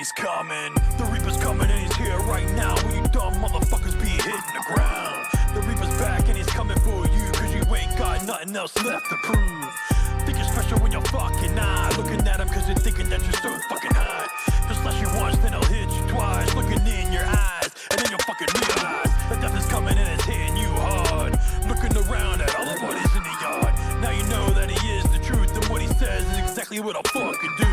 he's coming. The Reaper's coming and he's here right now. When you dumb motherfuckers be hitting the ground. The Reaper's back and he's coming for you, cause you ain't got nothing else left to prove. Think you're special when you're fucking not looking at him cause you're thinking that you're so fucking hot. He'll slash you once, then he'll hit you twice, looking in your eyes, and then you'll fucking realize that death is coming and it's hitting you hard. Looking around at all the bodies in the yard. Now you know that he is the truth, and what he says is exactly what I'll fucking do.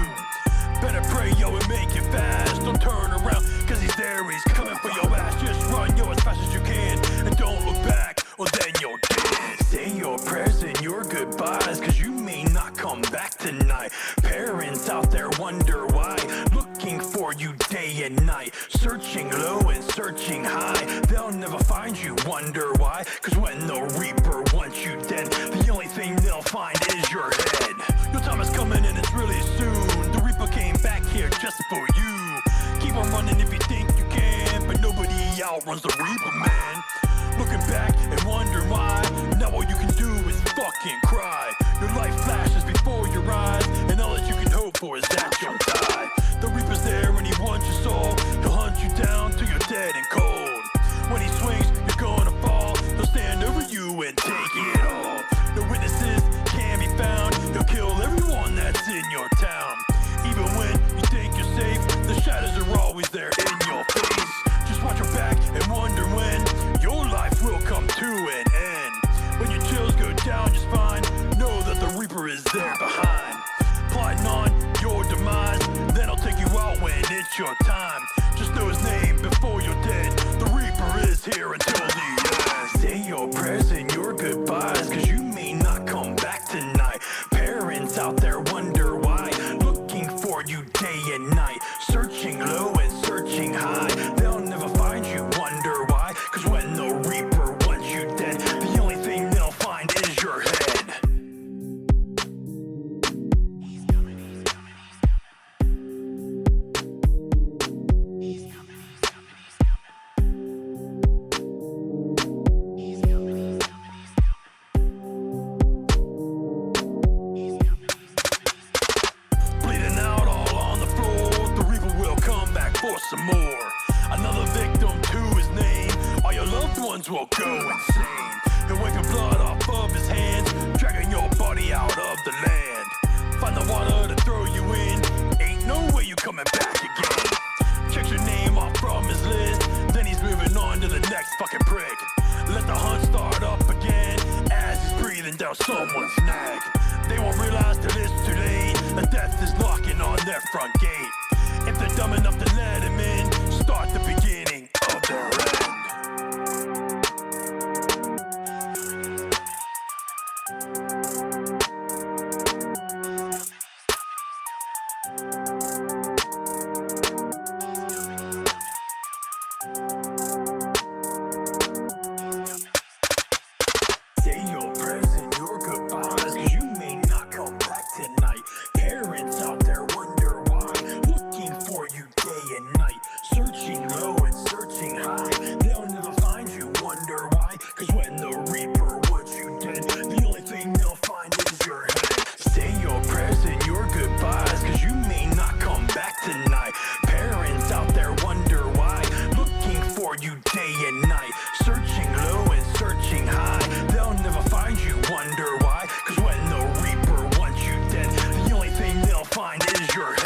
Better pray, yo, and make it fast. Don't turn around, cause he's there, he's coming for your ass. Just run, yo, as fast as you can, and don't look back, or then you're dead. Say your prayers and your goodbyes, cause you may not come back tonight. Parents out there wonder why, looking for you day and night. Searching low and searching high, they'll never find you, wonder why. Cause when the Reaper wants you dead, the only thing they'll find is your head. Your time is coming and it's really soon. The Reaper came back here just for you. Keep on running if you think you can, but nobody outruns the Reaper, man. Looking back and wondering why, now all you can do is fucking cry. Your life flashes before your eyes, and all that you can hope for is that you'll die. The Reaper's there and he wants your soul. He'll hunt you down till you're dead and cold. When he swings, you're gonna fall. He'll stand over you and take it all. No witnesses can be found. He'll kill everyone that's in your town. Even when you think you're safe, the shadows are always there in your face. Just watch your back and wonder when your life will come to an end. When your chills go down just fine, know that the Reaper is there behind. Plotting on your demise, then I'll take you out when it's your time. Just know his name before you're dead. The Reaper is here until the end. Say your prayers and your goodbyes, cause you may not come back tonight. Parents out there wonder why, looking for you day and night. Searching low and searching high, they'll never find you, wonder why. Cause when the Reaper wants you dead, the only thing they'll find is your head. Some more. Another victim to his name. All your loved ones will go insane. He'll wipe your blood off of his hands, dragging your body out of the land. Find the water to throw you in. Ain't no way you coming back again. Checks your name off from his list, then he's moving on to the next fucking prick. Let the hunt start up again as he's breathing down someone's neck. They won't realize till it's too late that death is knocking on their front gate. If they're dumb enough to let him in, start the beginning of their end. Say your prayers and your goodbyes, cause you may not come back tonight. Parents out there wonder why, looking for you day and night. Searching low and searching high, they'll never find you, wonder why. Cause when the Reaper wants you dead, the only thing they'll find is your head. Say your prayers and your goodbyes, cause you may not come back tonight. Parents out there wonder why, looking for you day and night. Searching low and searching high, they'll never find you, wonder why. Cause when the Reaper wants you dead, the only thing they'll find is your head.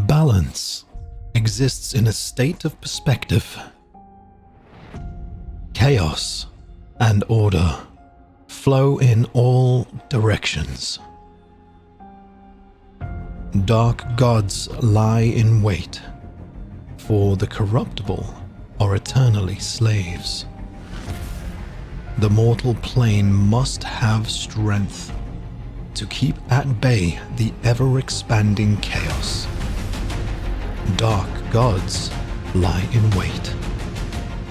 Balance exists in a state of perspective. Chaos and order flow in all directions. Dark gods lie in wait for the corruptible are eternally slaves. The mortal plane must have strength to keep at bay the ever-expanding chaos. Dark gods lie in wait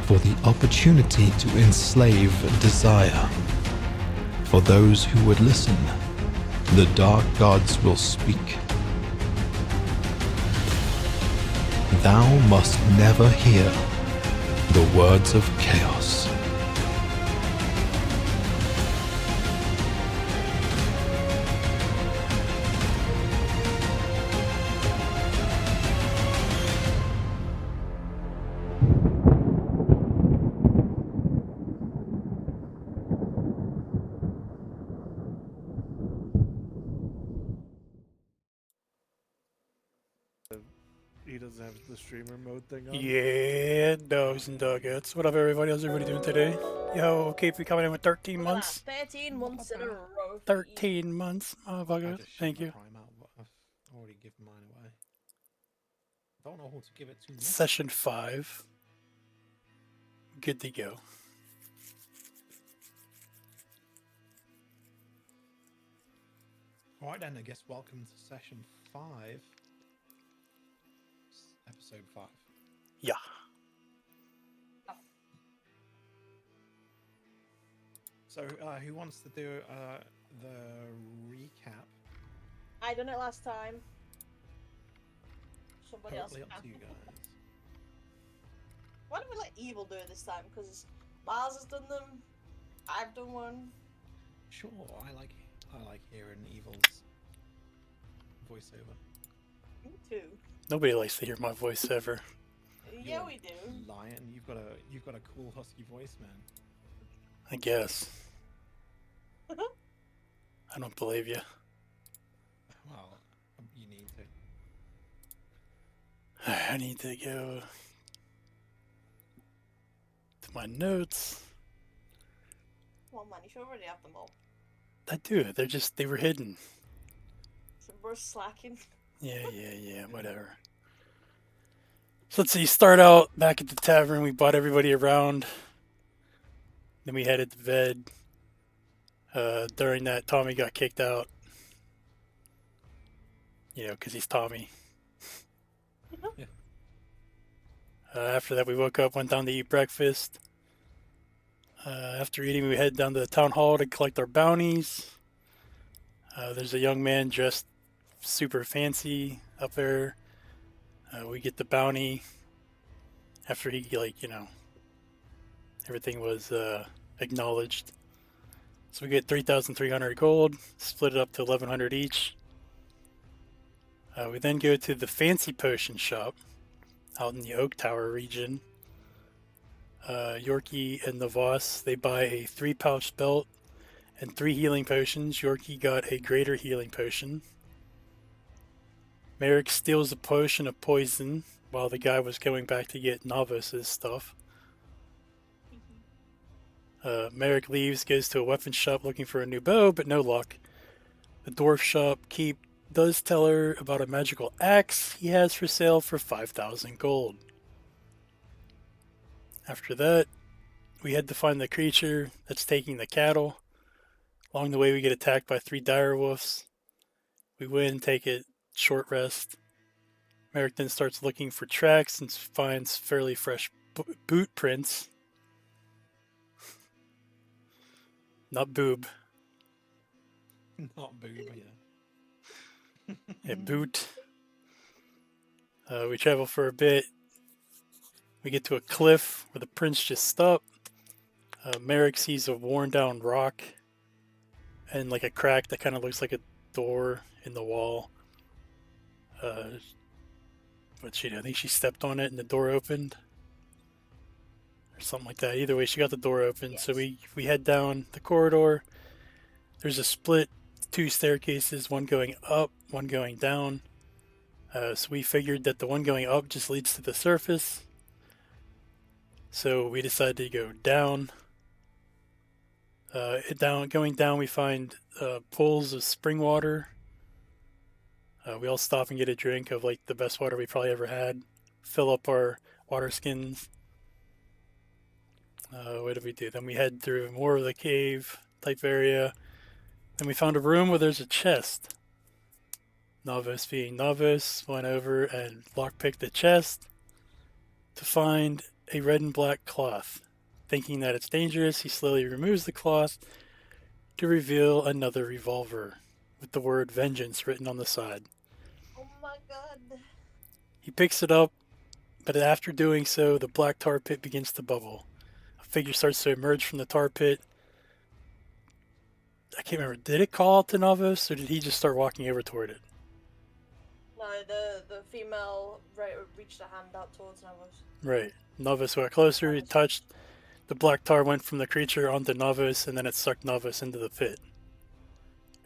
for the opportunity to enslave desire. For those who would listen, the dark gods will speak. Thou must never hear the words of chaos. He doesn't have the streamer mode thing on. Yeah, dogs and doggets. What up, everybody? How's everybody doing today? Yo, KP coming in with 13 Look at months. that, 13 months in a row. 13 months, motherfucker. Thank you. Prime out, but I've already given mine away. I don't know who to give it to next. Session 5. Good to go. Alright then, I guess welcome to session 5. Episode 5. Yeah. So, who wants to do the recap? I done it last time. Somebody else. Totally up to you guys. Why don't we let Evil do it this time? Because Miles has done them. I've done one. Sure, I like hearing Evil's voiceover. Me too. Nobody likes to hear my voice ever. Yeah, we do. Lion, you've got a cool husky voice, man. I guess. I don't believe you. Well, you need to. I need to go to my notes. Well, man, you should already have them all. I do. They were hidden. So we're slacking. Yeah, whatever. So let's see, start out back at the tavern, we bought everybody around. Then we headed to bed. During that, Tommy got kicked out. You know, because he's Tommy. Yeah. After that, we woke up, went down to eat breakfast. After eating, we headed down to the town hall to collect our bounties. There's a young man dressed super fancy up there. We get the bounty after he, everything was acknowledged. So we get 3,300 gold, split it up to 1,100 each. We then go to the fancy potion shop out in the Oak Tower region. Yorkie and Navos, they buy a 3-pouch belt and 3 healing potions. Yorkie got a greater healing potion. Merrick steals a potion of poison while the guy was going back to get Navos' stuff. Merrick leaves, goes to a weapon shop looking for a new bow, but no luck. The dwarf shop keep does tell her about a magical axe he has for sale for 5,000 gold. After that, we head to find the creature that's taking the cattle. Along the way, we get attacked by 3 dire wolves. We win, take a short rest. Merrick then starts looking for tracks and finds fairly fresh boot prints. Not boob. Not boob, yeah. A boot. We travel for a bit. We get to a cliff where the prints just stop. Merrick sees a worn down rock and like a crack that kind of looks like a door in the wall. What she did, I think she stepped on it and the door opened. Or something like that. Either way, she got the door open. Yes. So we head down the corridor. There's a split 2 staircases, one going up, one going down. So we figured that the one going up just leads to the surface. So we decided to go down. Going down, we find pools of spring water. We all stop and get a drink of like the best water we probably ever had. Fill up our water skins. What did we do? Then we head through more of the cave type area. Then we found a room where there's a chest. Navos being Navos went over and lockpicked the chest to find a red and black cloth. Thinking that it's dangerous, he slowly removes the cloth to reveal another revolver with the word vengeance written on the side. Oh my god. He picks it up, but after doing so, the black tar pit begins to bubble. A figure starts to emerge from the tar pit. I can't remember. Did it call out to Navos, or did he just start walking over toward it? No, the female reached a hand out towards Navos. Right. Navos got closer, he touched. The black tar went from the creature onto Navos, and then it sucked Navos into the pit.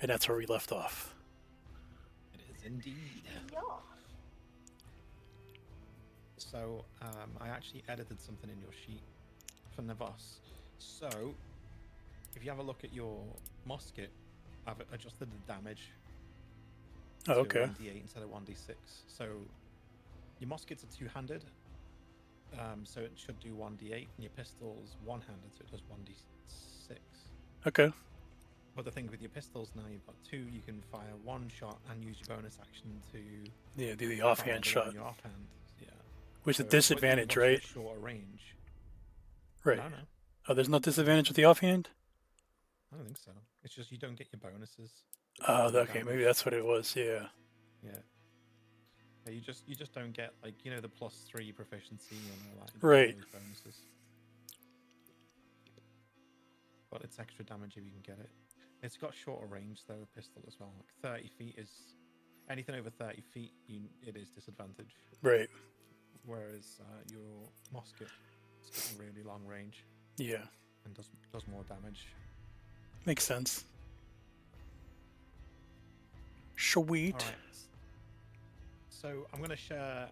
And that's where we left off. It is indeed. Yeah. So, I actually edited something in your sheet for Navos. So, if you have a look at your musket, I've adjusted the damage Oh, to okay. 1d8 instead of 1d6. So, your muskets are two-handed, so it should do 1d8, and your pistol's one-handed, so it does 1d6. Okay. But the thing with your pistols now, you've got two, you can fire one shot and use your bonus action to Yeah, do the fire offhand the shot. one in your offhand. Yeah. Which is a So, but disadvantage, you've got right? Shorter range. Right. No. Oh, there's no disadvantage with the offhand? I don't think so. It's just you don't get your bonuses. Oh, for your okay. Maybe damage. that's what it was. Yeah. Yeah. Yeah, you just don't get, like, you know, the +3 proficiency and all that. You don't get Right. those bonuses. But it's extra damage if you can get it. It's got shorter range though, a pistol as well. Like 30 feet is anything over 30 feet. It is disadvantage. Right. Whereas your musket has got a really long range Yeah. and does more damage. Makes sense. Sweet. All right. So I'm gonna share.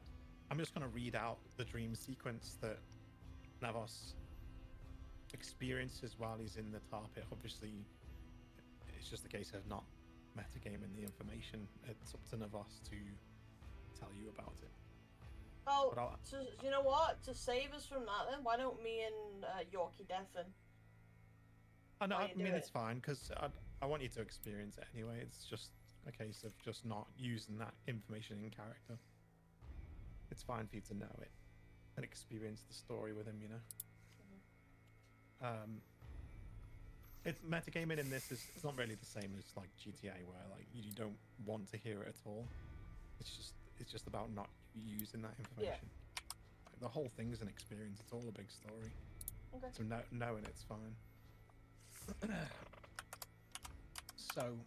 I'm just gonna read out the dream sequence that Navos experiences while he's in the tar pit. Obviously, it's just a case of not metagaming the information. It's up to Navos to tell you about it. Oh, But I'll- so, you know what? To save us from that, then why don't me and Yorkie deafen? I know. While I you do mean, it. it's fine because I want you to experience it anyway. It's just a case of just not using that information in character. It's fine for you to know it and experience the story with him, you know. It's metagaming in this is it's not really the same as like GTA, where like you don't want to hear it at all. It's just about not using that information. Like, the whole thing's an experience. It's all a big story. Okay. So knowing it's fine. So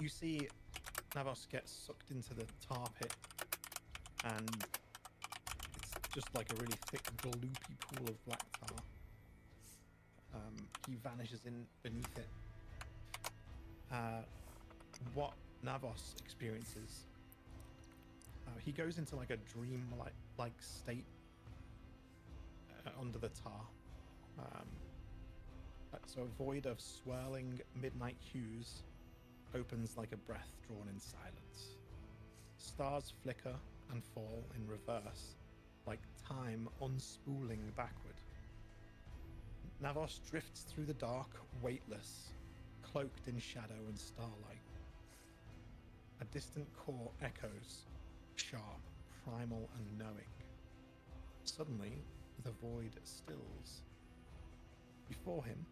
you see Navos get sucked into the tar pit, and it's just like a really thick, gloopy pool of black tar. He vanishes in beneath it. What Navos experiences, he goes into like a dream like state under the tar. So a void of swirling midnight hues opens like a breath drawn in silence. Stars flicker and fall in reverse, like time unspooling backward. Navos drifts through the dark, weightless, cloaked in shadow and starlight. A distant call echoes, sharp, primal and knowing. Suddenly, the void stills. Before him,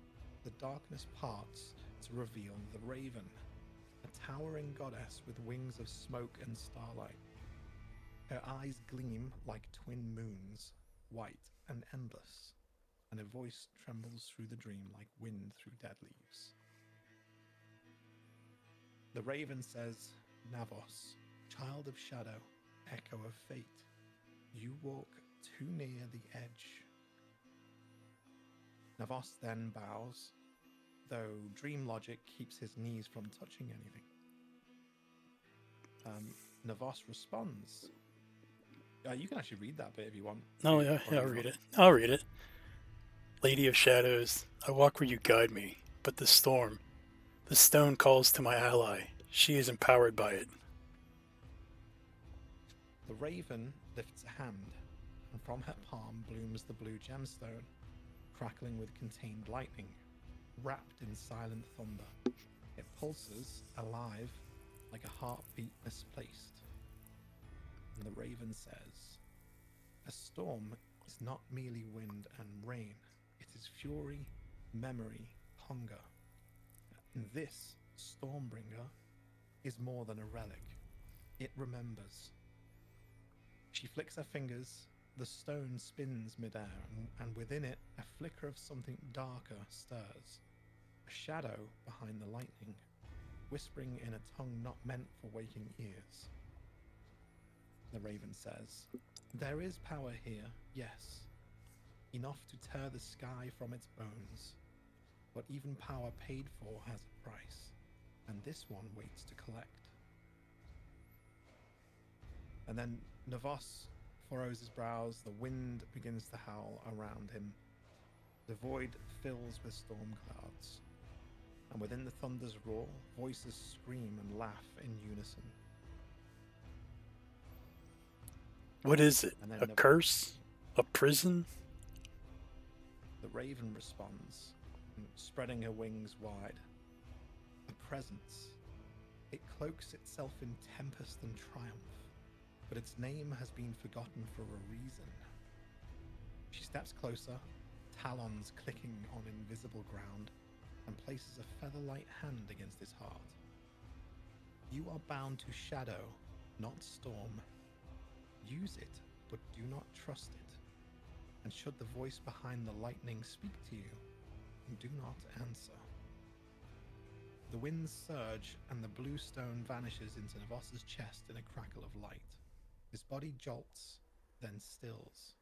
the darkness parts to reveal the Raven, a towering goddess with wings of smoke and starlight. Her eyes gleam like twin moons, white and endless, and her voice trembles through the dream like wind through dead leaves. The Raven says, "Navos, child of shadow, echo of fate, you walk too near the edge." Navos then bows, though dream logic keeps his knees from touching anything. Navos responds. You can actually read that bit if you want. Oh, yeah, I'll read it. I'll read it. Lady of Shadows, I walk where you guide me, but the storm, the stone calls to my ally. She is empowered by it. The Raven lifts a hand, and from her palm blooms the blue gemstone, crackling with contained lightning, wrapped in silent thunder. It pulses, alive, like a heartbeat misplaced. And the raven says, "A storm is not merely wind and rain. It is fury, memory, hunger. And this Stormbringer is more than a relic. It remembers." She flicks her fingers. The stone spins midair, and within it, a flicker of something darker stirs. A shadow behind the lightning, whispering in a tongue not meant for waking ears. The raven says, "There is power here, yes. Enough to tear the sky from its bones. But even power paid for has a price, and this one waits to collect." And then Navos furrows his brows. The wind begins to howl around him. The void fills with storm clouds. And within the thunder's roar, voices scream and laugh in unison. What is it? And then A curse? A prison? The raven responds, spreading her wings wide. A presence. It cloaks itself in tempest and triumph, but its name has been forgotten for a reason. She steps closer, talons clicking on invisible ground, and places a feather-light hand against his heart. "You are bound to shadow, not storm. Use it, but do not trust it. And should the voice behind the lightning speak to you, do not answer." The winds surge, and the blue stone vanishes into Navos's chest in a crackle of light. His body jolts, then stills.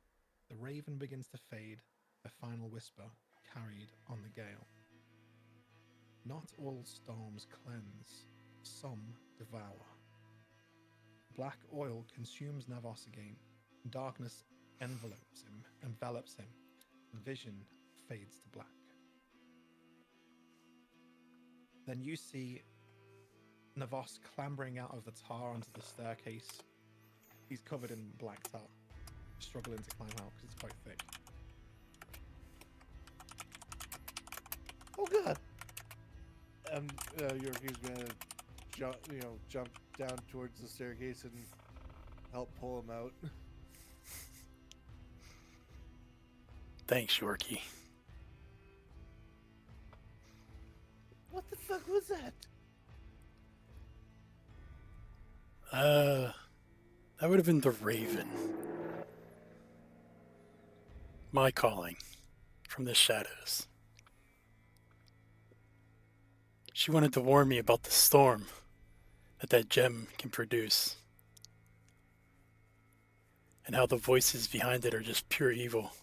The raven begins to fade, a final whisper carried on the gale. "Not all storms cleanse, some devour." Black oil consumes Navos again. Darkness envelops him. Vision fades to black. Then you see Navos clambering out of the tar onto the staircase. He's covered in black tar, struggling to climb out because it's quite thick. Oh god! Yorkie's gonna jump down towards the staircase and help pull him out. Thanks, Yorkie. What the fuck was that? That would have been the raven. My calling from the shadows. She wanted to warn me about the storm that gem can produce, and how the voices behind it are just pure evil.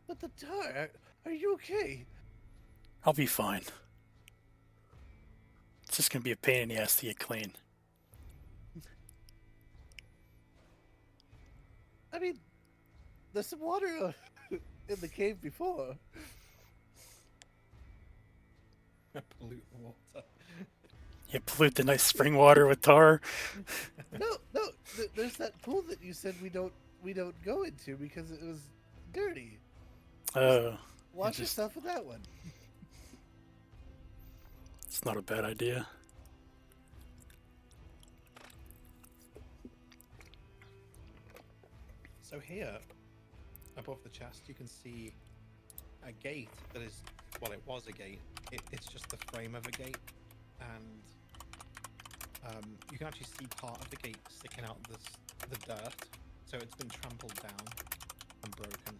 But the tar, are you okay? I'll be fine. It's just gonna be a pain in the ass to get clean. I mean, there's some water in the cave before. Pollute the water. You pollute the nice spring water with tar. No, there's that pool that you said we don't go into because it was dirty. Oh, Wash yourself with that one. it's not a bad idea. So here, above the chest, you can see a gate that is, well, it was a gate. It's just the frame of a gate, and you can actually see part of the gate sticking out the dirt. So it's been trampled down and broken.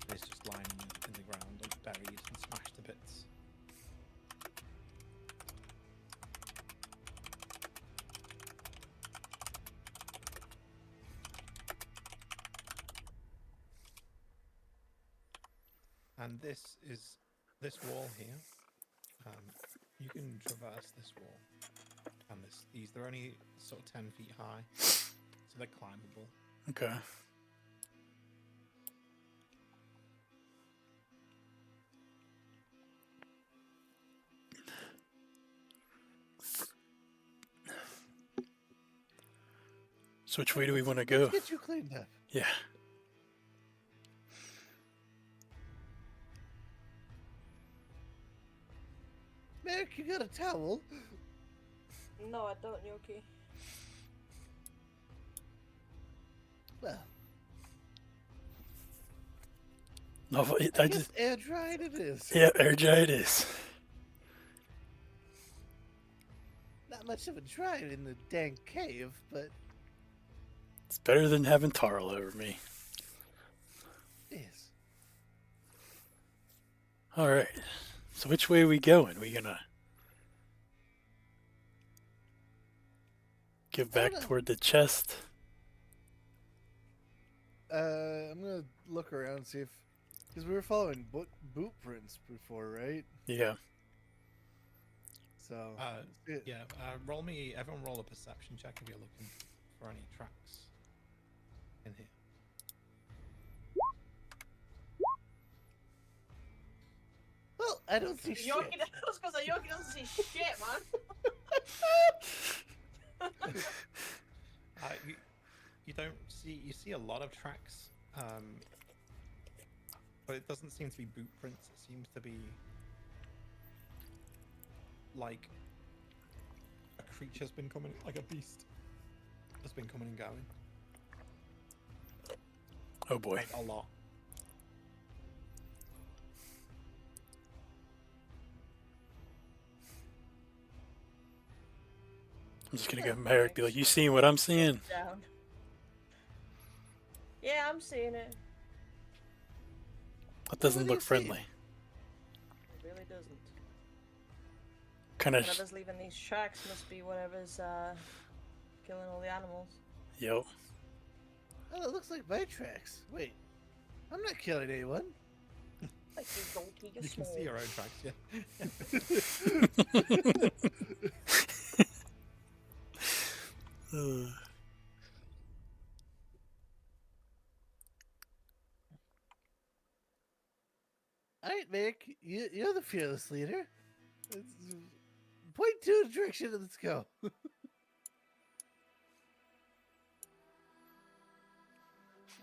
It's just lying in the ground and buried and smashed to bits. And this wall here. You can traverse this wall, and they're only sort of 10 feet high, so they're climbable. Okay. So which way do we want to go? Let's get you cleaned up. Yeah. Merrick, you got a towel? No, I don't, Yoki. Well, No, I I guess just air dried it is. yeah, air dry it is. Not much of a drive in the dank cave, but It's better than having tar all over me. yes. All right. So which way are we going? We gonna get back know. toward the chest? I'm gonna look around and see if, because we were following boot prints before, right? Yeah. So Yeah, everyone roll a perception check if you're looking for any tracks in here. Well, I don't see shit. Yoki, I was gonna say Yoki doesn't see shit, man. You don't see, you see a lot of tracks, but it doesn't seem to be boot prints. It seems to be like a creature's been coming, like a beast has been coming and going. Oh boy. Like a lot. I'm just gonna go Merrick, be like, you seeing what I'm seeing? Down. Yeah, I'm seeing it. That doesn't What do you look friendly. It really doesn't. Kind of. Whatever's leaving these tracks must be whatever's killing all the animals. Yo. Oh, it looks like my tracks. Wait, I'm not killing anyone. Like you donkey, you're You can small. see your own tracks, yeah. All right, Merrick, you're the fearless leader. Point to a direction and let's go.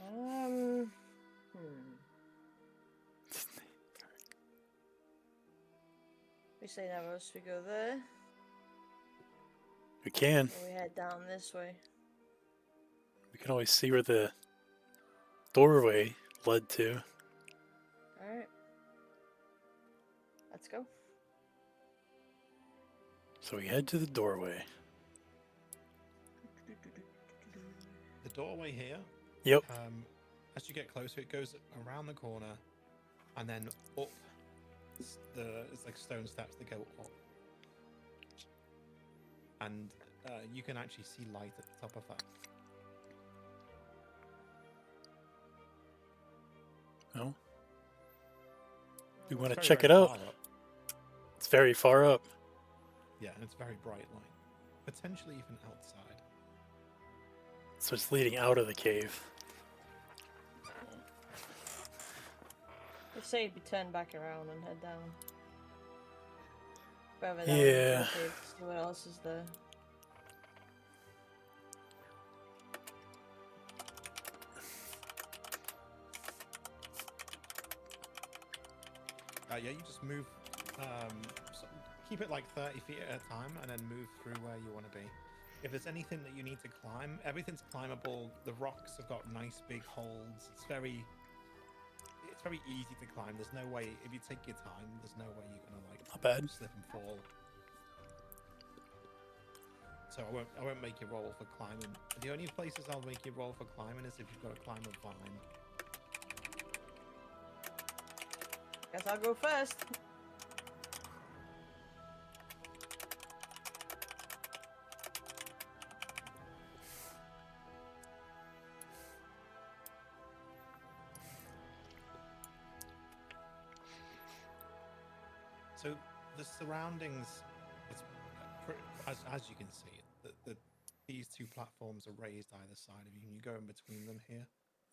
Hmm. We say Navos, we go there, We can. or we head down this way. We can always see where the doorway led to. Alright. Let's go. So we head to the doorway. The doorway here, Yep. as you get closer, it goes around the corner and then up. It's like stone steps that go up, and you can actually see light at the top of that. No. We want to Very, check very it out. far up. It's very far up. Yeah, and it's very bright light, potentially even outside. So it's leading out of the cave. Let's say we turn back around and head down. Further down. Yeah. See what else is there. Yeah, you just move. Keep it like 30 feet at a time, and then move through where you want to be. If there's anything that you need to climb, everything's climbable. The rocks have got nice big holds. It's very easy to climb. There's no way, if you take your time, there's no way you're gonna like Not bad. slip and fall. So I won't make you roll for climbing. The only places I'll make you roll for climbing is if you've got to climb a vine. Guess I'll go first. So the surroundings, it's as you can see, these two platforms are raised either side of you, and you go in between them here.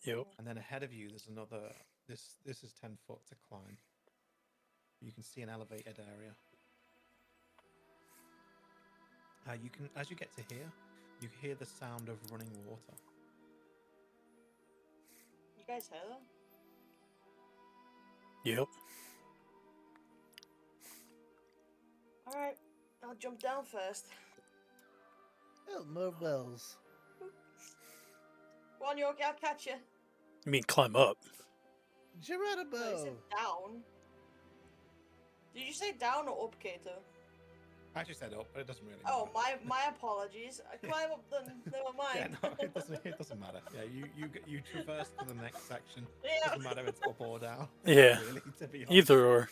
Yep. And then ahead of you, there's another. This is 10 foot to climb. You can see an elevated area. You can, as you get to here, You hear the sound of running water. You guys hear that? Yep. Alright, I'll jump down first. Oh, more wells. Go on, Yorkie, I'll catch you. You mean climb up? No, you Geronimo! said down. Did you say down or up, Kato? I actually said up, but it doesn't really Oh, matter. my apologies. I climb up then, never Yeah, mind. no, it doesn't matter. Yeah, you traverse to the next section. Yeah. Doesn't matter if it's up or down. Yeah. Really, to be honest. Either or.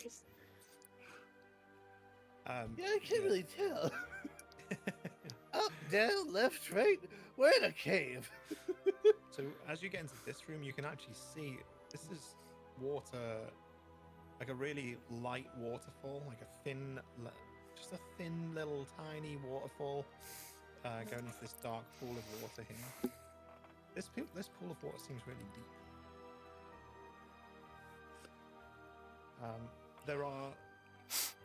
Yeah, I can't really tell. Up, down, left, right. We're in a cave. So as you get into this room, you can actually see this is water, like a really light waterfall, like a thin, just a thin little tiny waterfall going into this dark pool of water here. This pool of water seems really deep. There are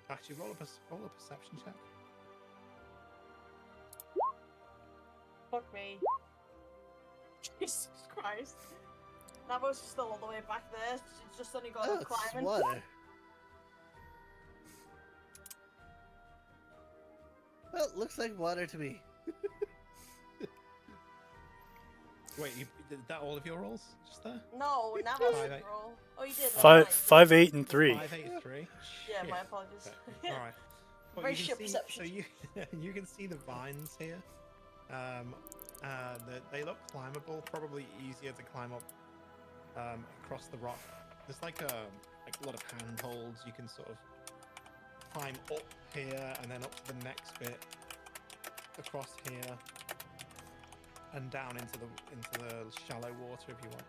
actually roll a perception check. Fuck me. Jesus Christ. Navos is still all the way back there. She's just only got Oh, up it's climbing. water. Well, looks like water to me. Wait, did that all of your rolls just there? No, Navos 5, didn't 8. roll. Oh, you did. never Five, mind. 5, 8, and 3. 5, 8, 3. Yeah, Shit. my apologies. Okay. All right. Well, Very you can shit see, perception. so you can see the vines here. They look climbable. Probably easier to climb up across the rock. There's like a lot of handholds. You can sort of climb up here and then up to the next bit, across here, and down into the shallow water if you want.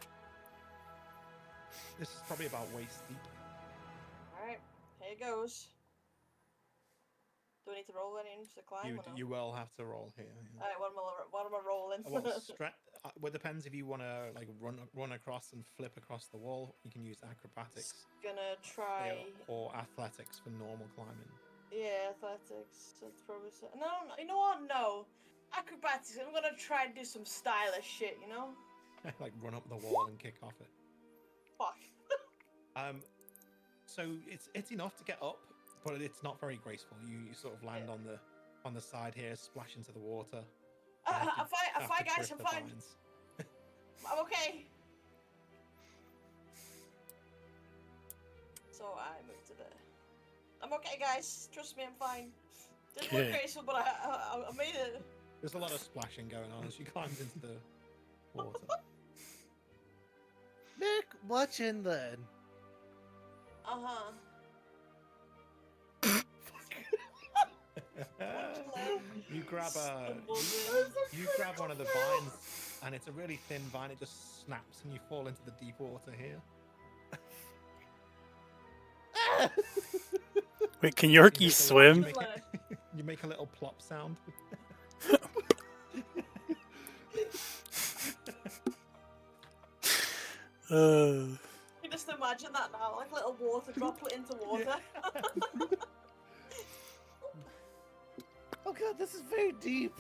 This is probably about waist deep. Alright, here goes. Do I need to roll any to climb or no? You will have to roll here. Yeah. Alright, what am I rolling? Well, it depends if you want to like run across and flip across the wall. You can use acrobatics Gonna try. or athletics for normal climbing. Yeah, athletics. That's probably no. You know what? No, acrobatics. I'm gonna try and do some stylish shit. You know? Like run up the wall and kick off it. Fuck. So it's enough to get up, but it's not very graceful. You sort of land on the side here, splash into the water. I'm fine, guys. trip I'm the fine. vines. I'm okay. So I moved to there. I'm okay, guys. Trust me, I'm fine. Didn't look Okay. graceful, but I made it. There's a lot of splashing going on as you climb into the water. Nick, watch and learn. Uh-huh. You grab one of the vines, and it's a really thin vine. It just snaps, and you fall into the deep water here. Wait, can You Yorkie make a- swim? You make a little plop sound. You just imagine that now, like a little water droplet into water. Oh god, this is very deep.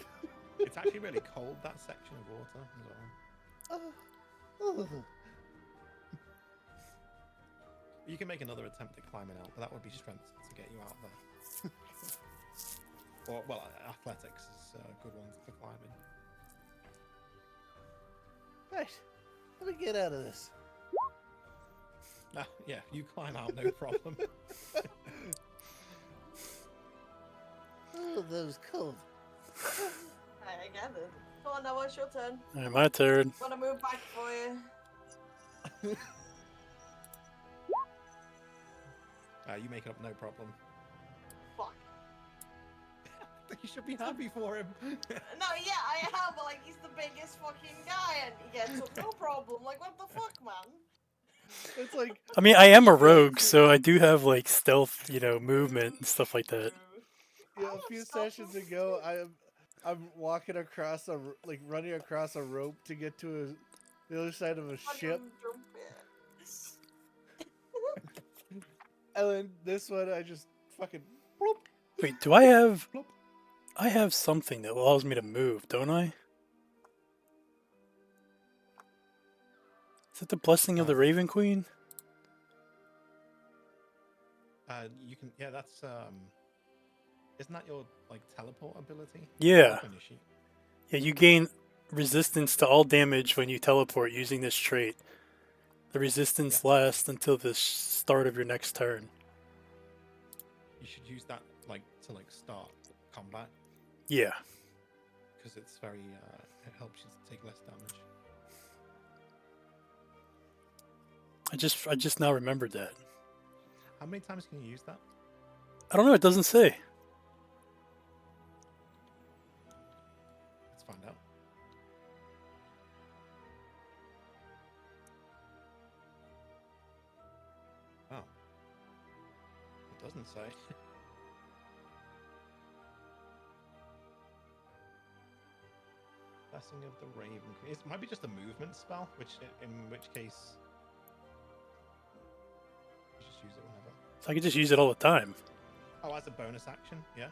It's actually really cold, that section of water as well. Oh. You can make another attempt at climbing out, but that would be strength to get you out there. Or, well, athletics is a good one for climbing. Right, let me get out of this. Ah, yeah, you climb out, no problem. Oh, that was cold. I gathered. Come on, now it's your turn. Alright, my turn. Wanna move back for you? You make it up, no problem. Fuck. You should be happy for him. No, yeah, I am, but like he's the biggest fucking guy, and he gets up no problem. Like, what the fuck, man? It's like, I mean, I am a rogue, so I do have like stealth, movement and stuff like that. yeah, a few sessions ago, I'm walking across running across a rope to get to the other side of a ship, and then this one I just fucking. Bloop. Wait, do I have? I have something that allows me to move, don't I? Is it the blessing of the Raven Queen? You can. Yeah, that's. Isn't that your like teleport ability? Yeah. On your sheet. Yeah, you gain resistance to all damage when you teleport using this trait. The resistance lasts until the start of your next turn. You should use that like to like start combat Yeah. because it's very. It helps you to take less damage. I just now remembered that. How many times can you use that? I don't know, it doesn't say. Let's find out. Oh. It doesn't say. Blessing of the Raven Queen. It might be just a movement spell, in which case you just use it whenever. So I could just use it all the time. Oh, as a bonus action, yeah.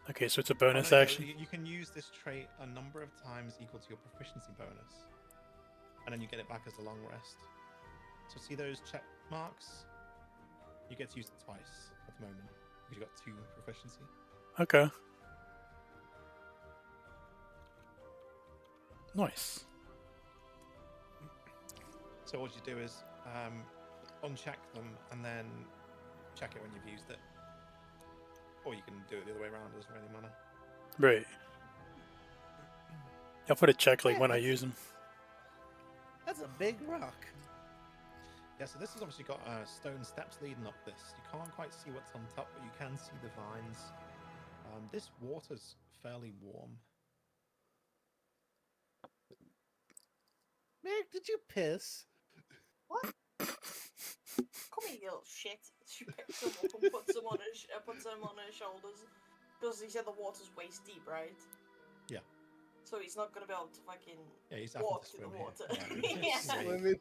Okay, so it's a Oh, bonus no, action. you can use this trait a number of times equal to your proficiency bonus, and then you get it back as a long rest. So see those check marks? You get to use it twice at the moment because you got 2 proficiency. Okay. Nice. So what you do is uncheck them and then check it when you've used it. Or you can do it the other way around, it doesn't really matter. Right. I'll put a check like when I use them. That's a big rock. Yeah, so this has obviously got stone steps leading up this. You can't quite see what's on top, but you can see the vines. This water's fairly warm. Meg, did you piss? What? Come here, you little shit. She picks him up and puts him on his shoulders. Because he said the water's waist deep, right? Yeah. So he's not gonna be able to fucking Yeah, he's having walk to through the swim water. here. Yeah. Swimming.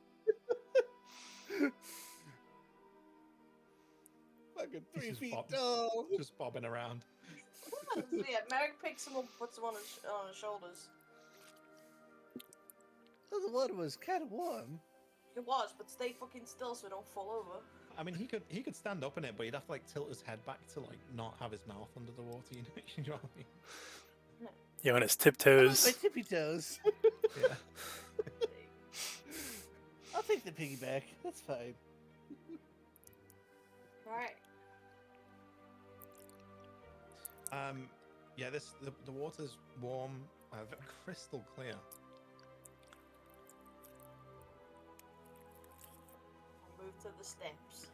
Fucking 3 He's just feet bobbing. tall. Just bobbing around. So yeah, Merrick picks him up, puts him on his shoulders. So the water was kind of warm. It was, but stay fucking still so we don't fall over. I mean, he could stand up in it, but he'd have to like tilt his head back to like not have his mouth under the water. You know what I mean? Yeah, on his My tiptoes. tippy toes. Yeah. I'll take the piggyback. That's fine. Alright. Yeah, the water's warm, crystal clear. Move to the steps.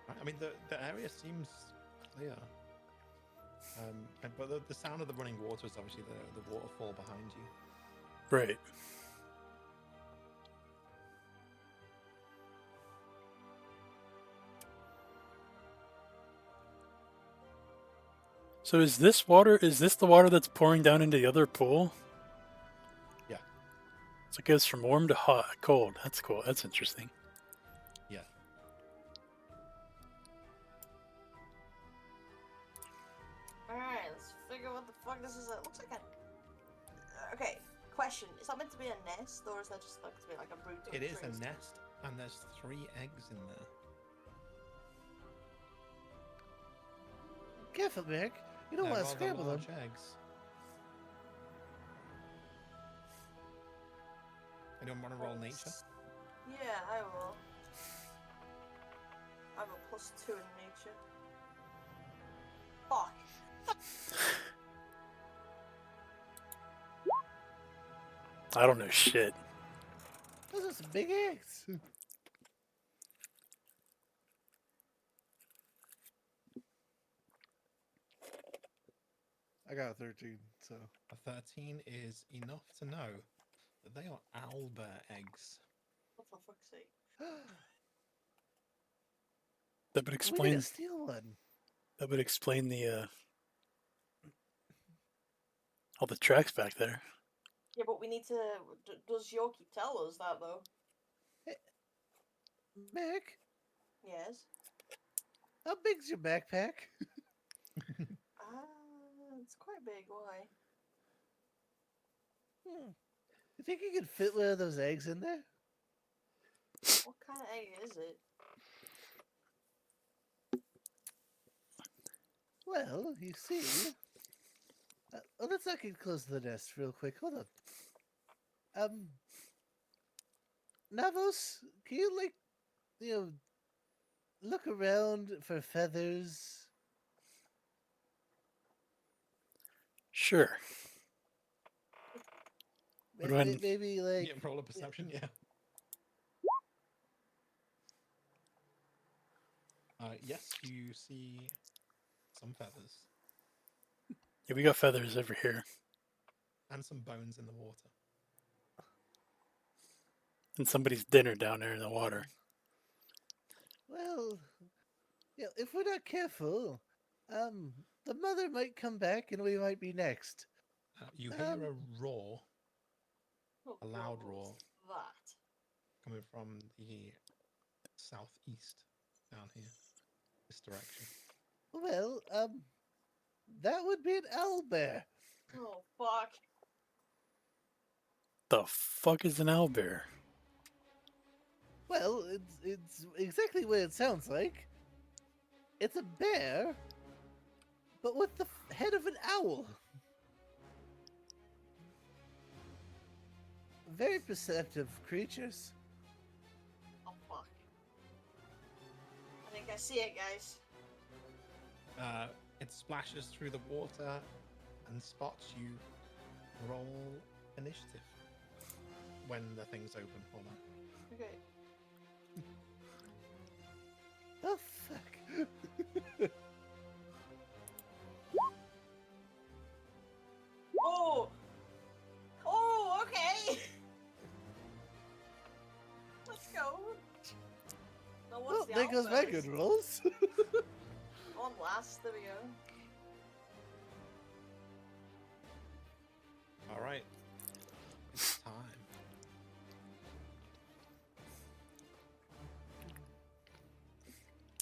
I mean, the area seems clear. But the sound of the running water is obviously the waterfall behind you. Right. So is this the water that's pouring down into the other pool? Yeah. So it goes from warm to hot, cold. That's cool. That's interesting. Yeah. Alright, let's figure what the fuck this is. It looks like a... Okay, question. Is that meant to be a nest, or is that just like to be like a brood? It is a nest, and there's 3 eggs in there. Careful, Meg. You don't They're want to rather scramble them. large eggs. Anyone want to roll nature? Yeah, I will. I have a +2 in nature. Fuck. I don't know shit. Those are some big eggs. I got a 13, so. A 13 is enough to know that they are owlbear eggs. What for fuck's sake? That would We need explain. to steal one. That would explain the all the tracks back there. Yeah, but we need to... Does Yorkie tell us that, though? Meg, Yes. how big's your backpack? It's quite big, why? You think you could fit one of those eggs in there? What kind of egg is it? Well, you see. Let's not get close to the nest real quick. Hold on. Navos, can you look around for feathers? Sure. What do I- Maybe like Yeah, roll a perception, yeah. Yes, you see some feathers Yeah, we got feathers over here. and some bones in the water. And somebody's dinner down there in the water. well, if we're not careful, the mother might come back and we might be next. You hear a roar Oh, A loud God, roar. what's that? coming from the southeast down here, this direction. Well, that would be an owlbear. Oh, fuck. The fuck is an owlbear? Well, it's exactly what it sounds like. It's a bear, but with the head of an owl. Very perceptive creatures. Oh, fuck. I think I see it, guys. It splashes through the water and spots you. Roll initiative when the thing's open for that. Okay. The fuck? Oh! Oh, okay! Let's go. Now, what's Well, the there goes my owlbears? good rolls. On last, there we go. All right, it's time.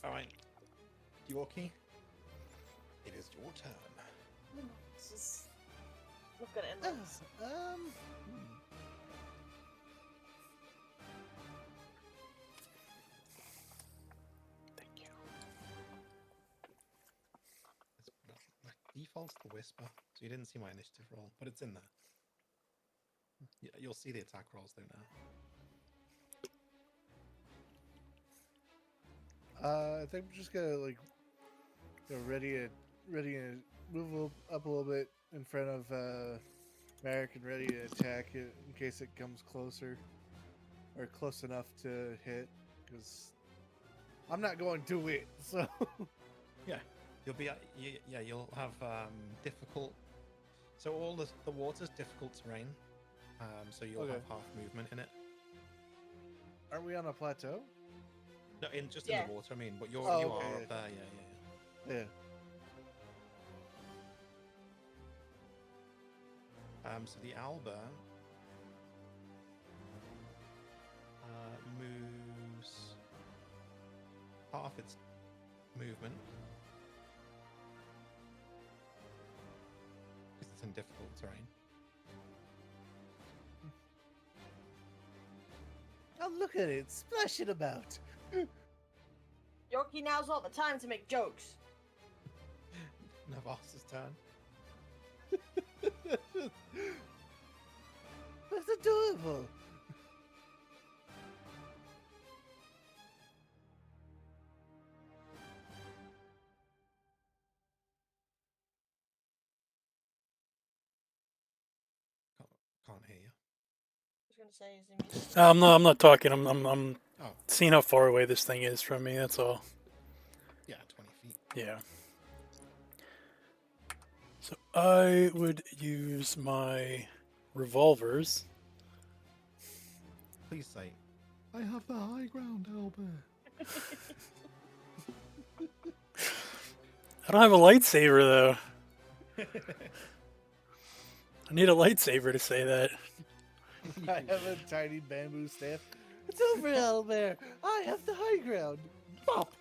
All right, Yorkie, it is your turn. This is not gonna end well. Thank you. My default's the whisper, so you didn't see my initiative roll, but it's in there. You'll see the attack rolls though now. I think I'm just gonna ready to move up a little bit in front of Merrick and ready to attack it in case it comes closer or close enough to hit. Because I'm not going to it. So Yeah, you'll be you'll have difficult. So all the water's difficult terrain. So you'll Okay. have half movement in it. aren't we on a plateau? No, in just Yeah. in the water. I mean, but you Oh, are okay. up there. Yeah. Yeah. So the Alba moves half its movement because it's in difficult terrain. Oh, look at it, splashing about. Yorkie, now's not the time to make jokes. Navos' turn. That's adorable. Can't hear you. I was gonna say, is he muted? I'm not talking. I'm Oh, seeing how far away this thing is from me. That's all. yeah, 20 feet. Yeah. So I would use my revolvers. Please say, I have the high ground, Albert. I don't have a lightsaber though. I need a lightsaber to say that. I have a tiny bamboo staff. It's over, Owlbear. I have the high ground. Bop.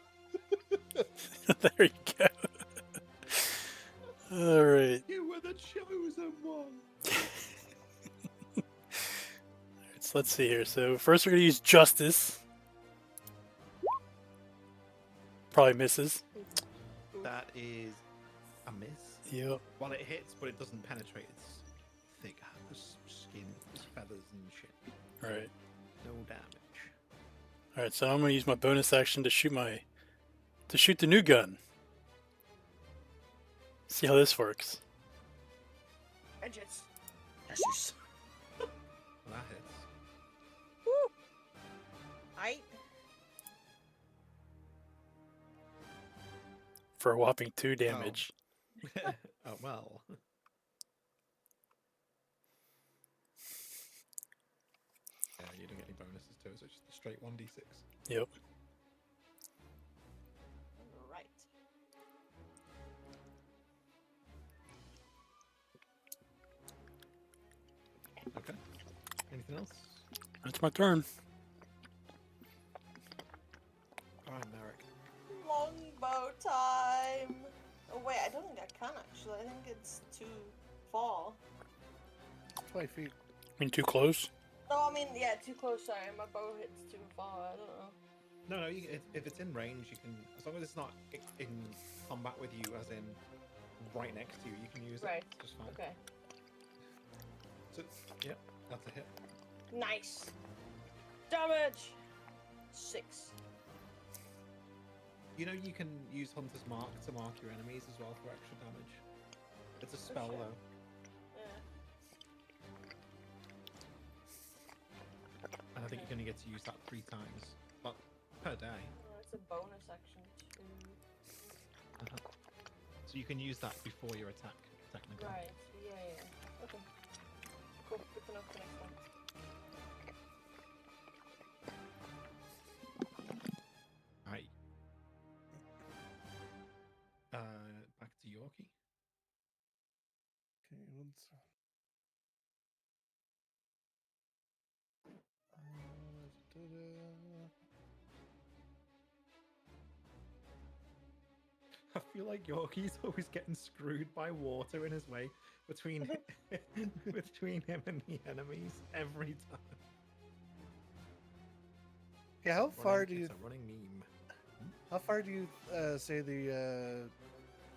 There you go. All right. You were the chosen one. let's see here. So first we're gonna use Justice. Probably misses. That is a miss. Yep. Well, it hits, but it doesn't penetrate. It's thick skin, it's feathers and shit. Alright. No damage. Alright, so I'm gonna use my bonus action to shoot the new gun. See how this works. Edges. That hits. Woo! Aight. For a whopping 2 damage. Oh, well. Yeah, you don't get any bonuses to it, so it's just a straight 1d6. Yep. Right. Okay. Anything else? That's my turn. Alright, Merrick. Longbow time. Oh wait, I don't think I can actually. I think it's too far. 20 feet. I mean, too close. No, I mean, yeah, too close. Sorry, my bow hits too far. I don't know. No, if it's in range, you can, as long as it's not in combat with you, as in right next to you, you can use Right. it. Just fine. Okay. So, yep, that's a hit. Nice. Damage. 6. You know, you can use Hunter's Mark to mark your enemies as well for extra damage. It's a spell, sure. though. Yeah. And I think you can only get to use that 3 times, but per day. Oh, it's a bonus action too. So you can use that before your attack, technically. Right. Yeah. Okay. Cool. Good to know for next time. Right. Back to Yorkie. Okay, once. I feel like Yorkie's always getting screwed by water in his way between between him and the enemies every time. Yeah, how far do you It's a running meme. say the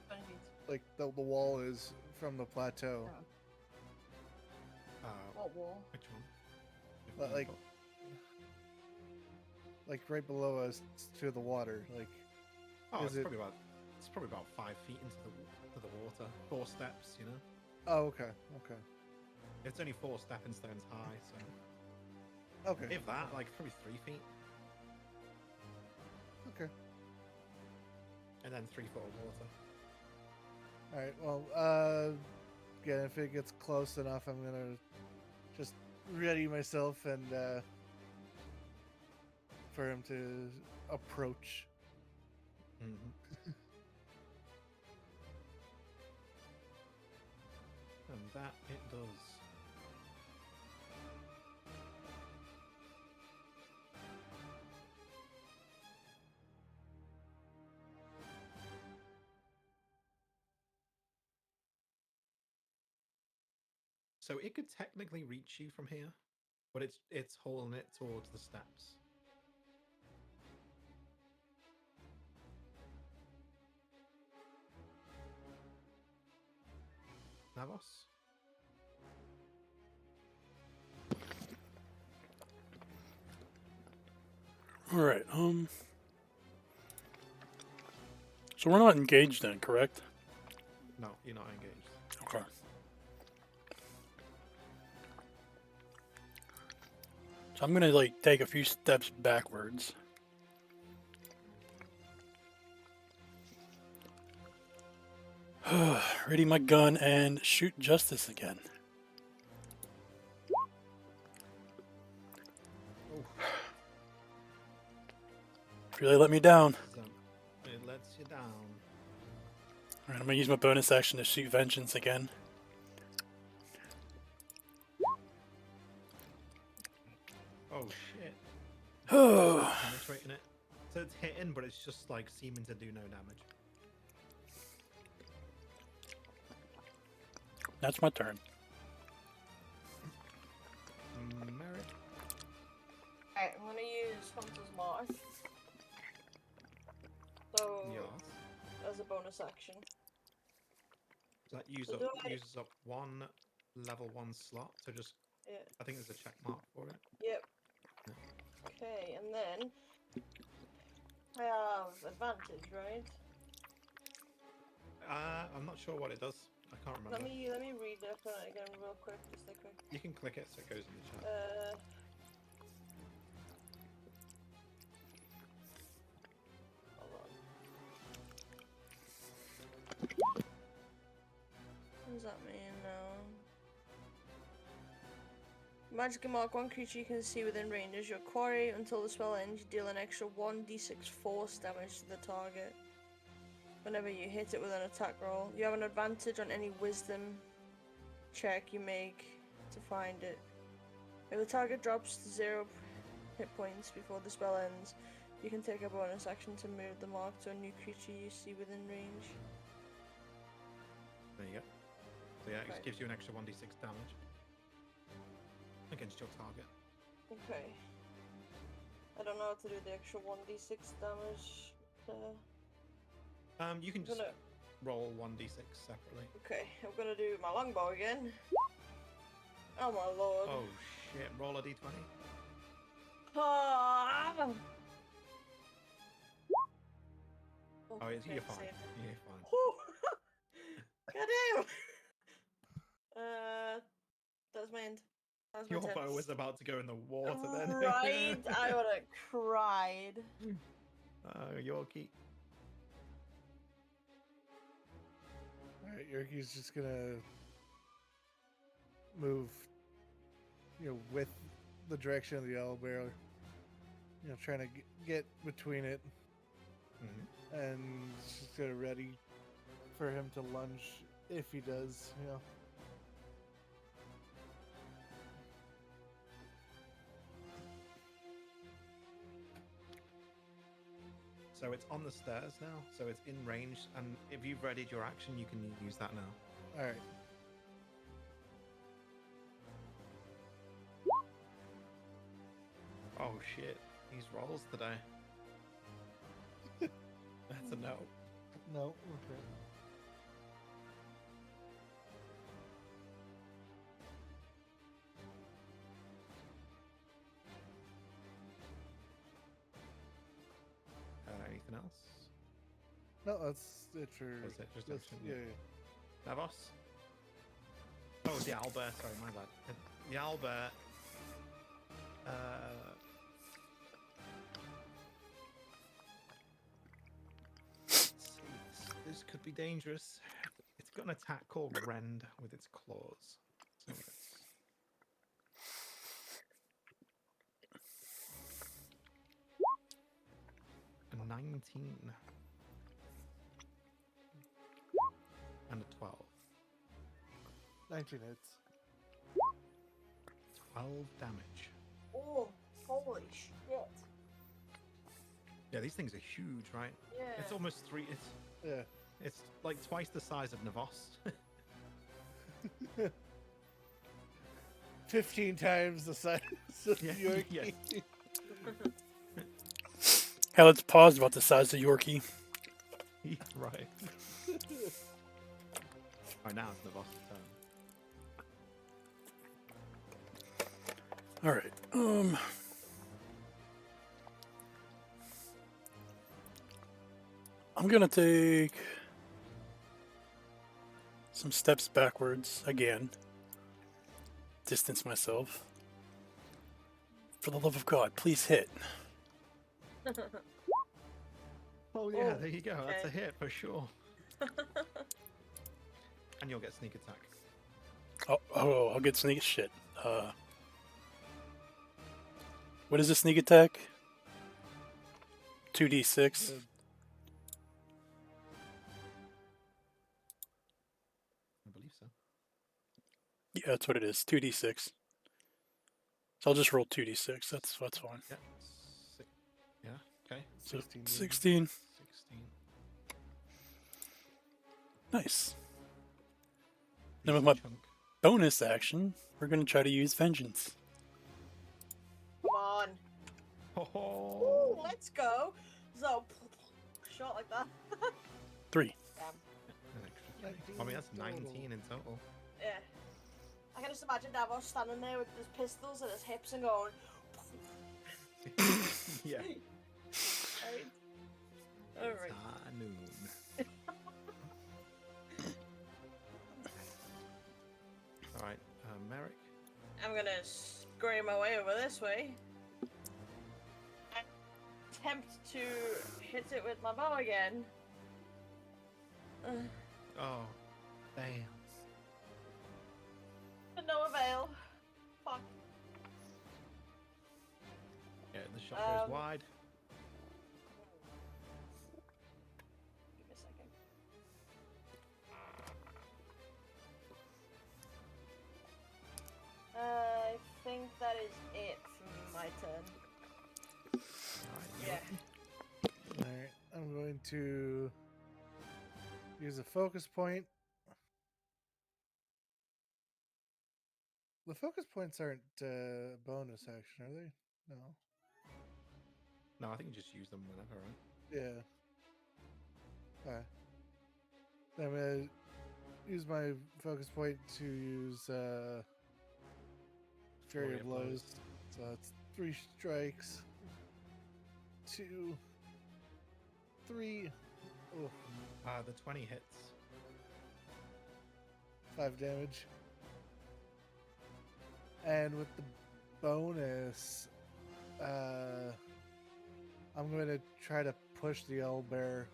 20 feet. like the wall is from the plateau? What wall? Which one? But, like right below us to the water. Like, Oh, is it's it- probably about 5 feet into the water. 4 steps, you know. oh, okay, okay, It's only 4 stepping stones high, so okay, if that, like probably 3 feet, okay. and then 3 foot of water. All right. Well, again, if it gets close enough, I'm gonna just ready myself and for him to approach. Mm-hmm. And that it does. So it could technically reach you from here, but it's holding it towards the steps. Navos? Alright, so we're not engaged then, correct? No, you're not engaged. Okay. So I'm gonna like take a few steps backwards. Ready my gun and shoot Justice again. Really let me down. So it lets you down. Alright, I'm gonna use my bonus action to shoot Vengeance again. Oh shit. Oh, Penetrating it. So it's hitting, but it's just like seeming to do no damage. that's my turn. Merrick. Alright, I'm gonna use Hunter's Mark. So, Yes. as a bonus action. That So do I- uses up one level 1 slot. So just, Yeah. I think there's a check mark for it. Yep. Okay, and then I have advantage, right? I'm not sure what it does. I can't remember. Let me read up on it again real quick, just a quick. You can click it so it goes in the chat. Hold on. What does that mean now? Magically mark one creature you can see within range as your quarry. Until the spell ends, you deal an extra 1d6 force damage to the target. Whenever you hit it with an attack roll, you have an advantage on any wisdom check you make to find it. If the target drops to 0 hit points before the spell ends, you can take a bonus action to move the mark to a new creature you see within range. There you go. So yeah, it Right. gives you an extra 1d6 damage against your target. Okay. I don't know how to do the extra 1d6 damage. You can just Gonna... roll 1d6 separately. Okay, I'm gonna do my longbow again. Oh my lord. Oh shit! Roll a d20. Ah! Oh, okay, you're fine. saved it. You're fine. God damn! That's my end. That was my Your turn. bow was about to go in the water then. Right? I would have cried. Yorkie. Alright, Yorkie's just gonna move, with the direction of the yellow barrel. Trying to get between it, Mm-hmm. and she's gonna ready for him to lunge if he does, So it's on the stairs now, so it's in range, and if you've readied your action, you can use that now. Alright. Oh shit, these rolls today. That's a no. No, okay. Anything else? No, that's it for. That's it, just that's- action, yeah, yeah. Navos? Oh, the owlbear, sorry, my bad. The owlbear. Let's see, this could be dangerous. It's got an attack called Rend with its claws. So let's... A 19 and a 12. 19 hits. 12 damage. Oh, holy shit. Yeah, these things are huge, right? Yeah. It's almost Yeah. it's like twice the size of Navos. 15 times the size of Yeah, Yorkie. yes. Hey, let's pause about the size of Yorkie. Right. Right now it's Navos' turn. All right. I'm gonna take some steps backwards again. Distance myself. For the love of God, please hit. Oh yeah, Oh, there you go. That's a okay. hit for sure. And you'll get sneak attack. Oh, I'll get sneak shit. What is a sneak attack? 2d6. I believe so. Yeah, that's what it is. 2d6. So I'll just roll 2d6. That's fine. Yeah. Yeah. Okay. So 16. 16. 16. Nice. Then with my Chunk. bonus action, we're gonna try to use vengeance. Come on. Oh. Ooh, let's go. So, shot like that. 3. Damn. An extra 3. I mean, that's 19 in total. Yeah. I can just imagine Navos standing there with his pistols at his hips and going. Yeah. Right. Alright. High noon. Alright, Merrick. I'm gonna scurry my way over this way. Attempt to hit it with my bow again. Oh, damn. To no avail. Fuck. Yeah, the shot goes wide. Give me a second. I think that is it for my turn. Alright, Yeah. Alright, I'm going to use a focus point. The focus points aren't bonus action, are they? No. No, I think you just use them whenever, right? Yeah. Alright. I'm gonna use my focus point to use Fury of Blows. So it's 3 strikes. 2, 3. Oh, The 20 hits. 5 damage. And with the bonus, I'm going to try to push the owlbear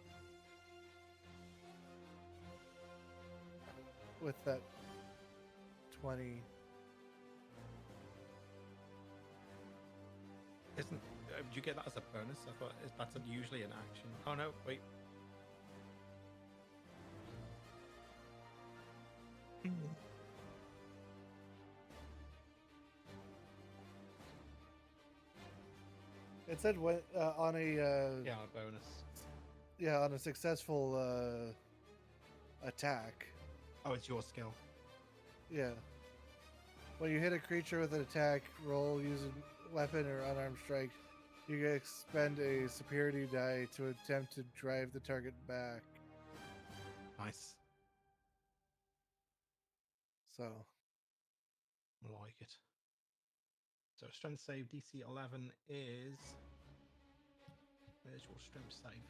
with that 20. Isn't? Do you get that as a bonus? I thought that's usually an action. Oh no, wait. It said when on a Yeah, a bonus. on a successful attack. Oh, it's your skill. Yeah. When you hit a creature with an attack roll using weapon or unarmed strike, you can expend a superiority die to attempt to drive the target back. Nice. So, I like it. So strength save DC 11 is. Where's your strength save?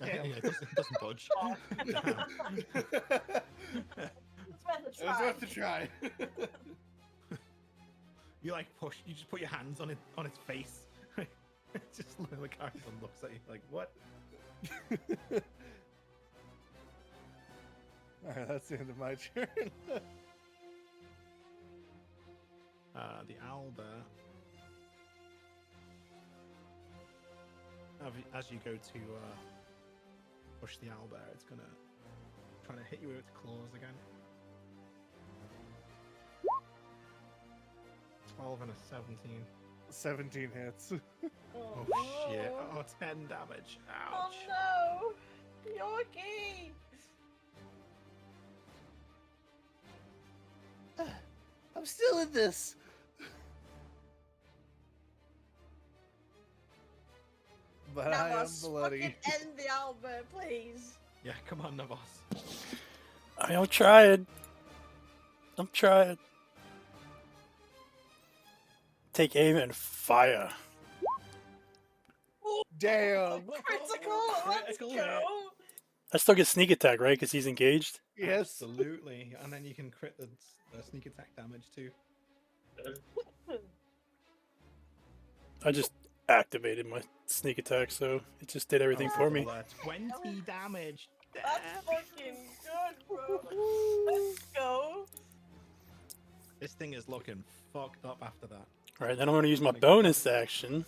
Yeah, it doesn't budge. It's worth a it was try. worth a try. You like push. You just put your hands on its face. Just the character looks at you like, what? Alright, that's the end of my turn. The owlbear. As you go to push the owlbear, it's gonna try to hit you with its claws again. 12 and a 17. 17 hits. Oh no. shit! Oh, 10 damage. Oh Ouch. no! Yorkie! I'm still in this. But I am Navos, bloody. fucking end the Albert, please. Yeah, come on, Navos. I'm trying. I'm trying. Take aim and fire. Damn. Critical! Let's Critical go! hit. I still get sneak attack, right? Because he's engaged. Yes. Absolutely. And then you can crit the sneak attack damage too. I just activated my sneak attack, so it just did everything for me. 20 damage. That's Damn. fucking good, bro. Let's go. This thing is looking fucked up after that. All right, then I'm going to use my bonus action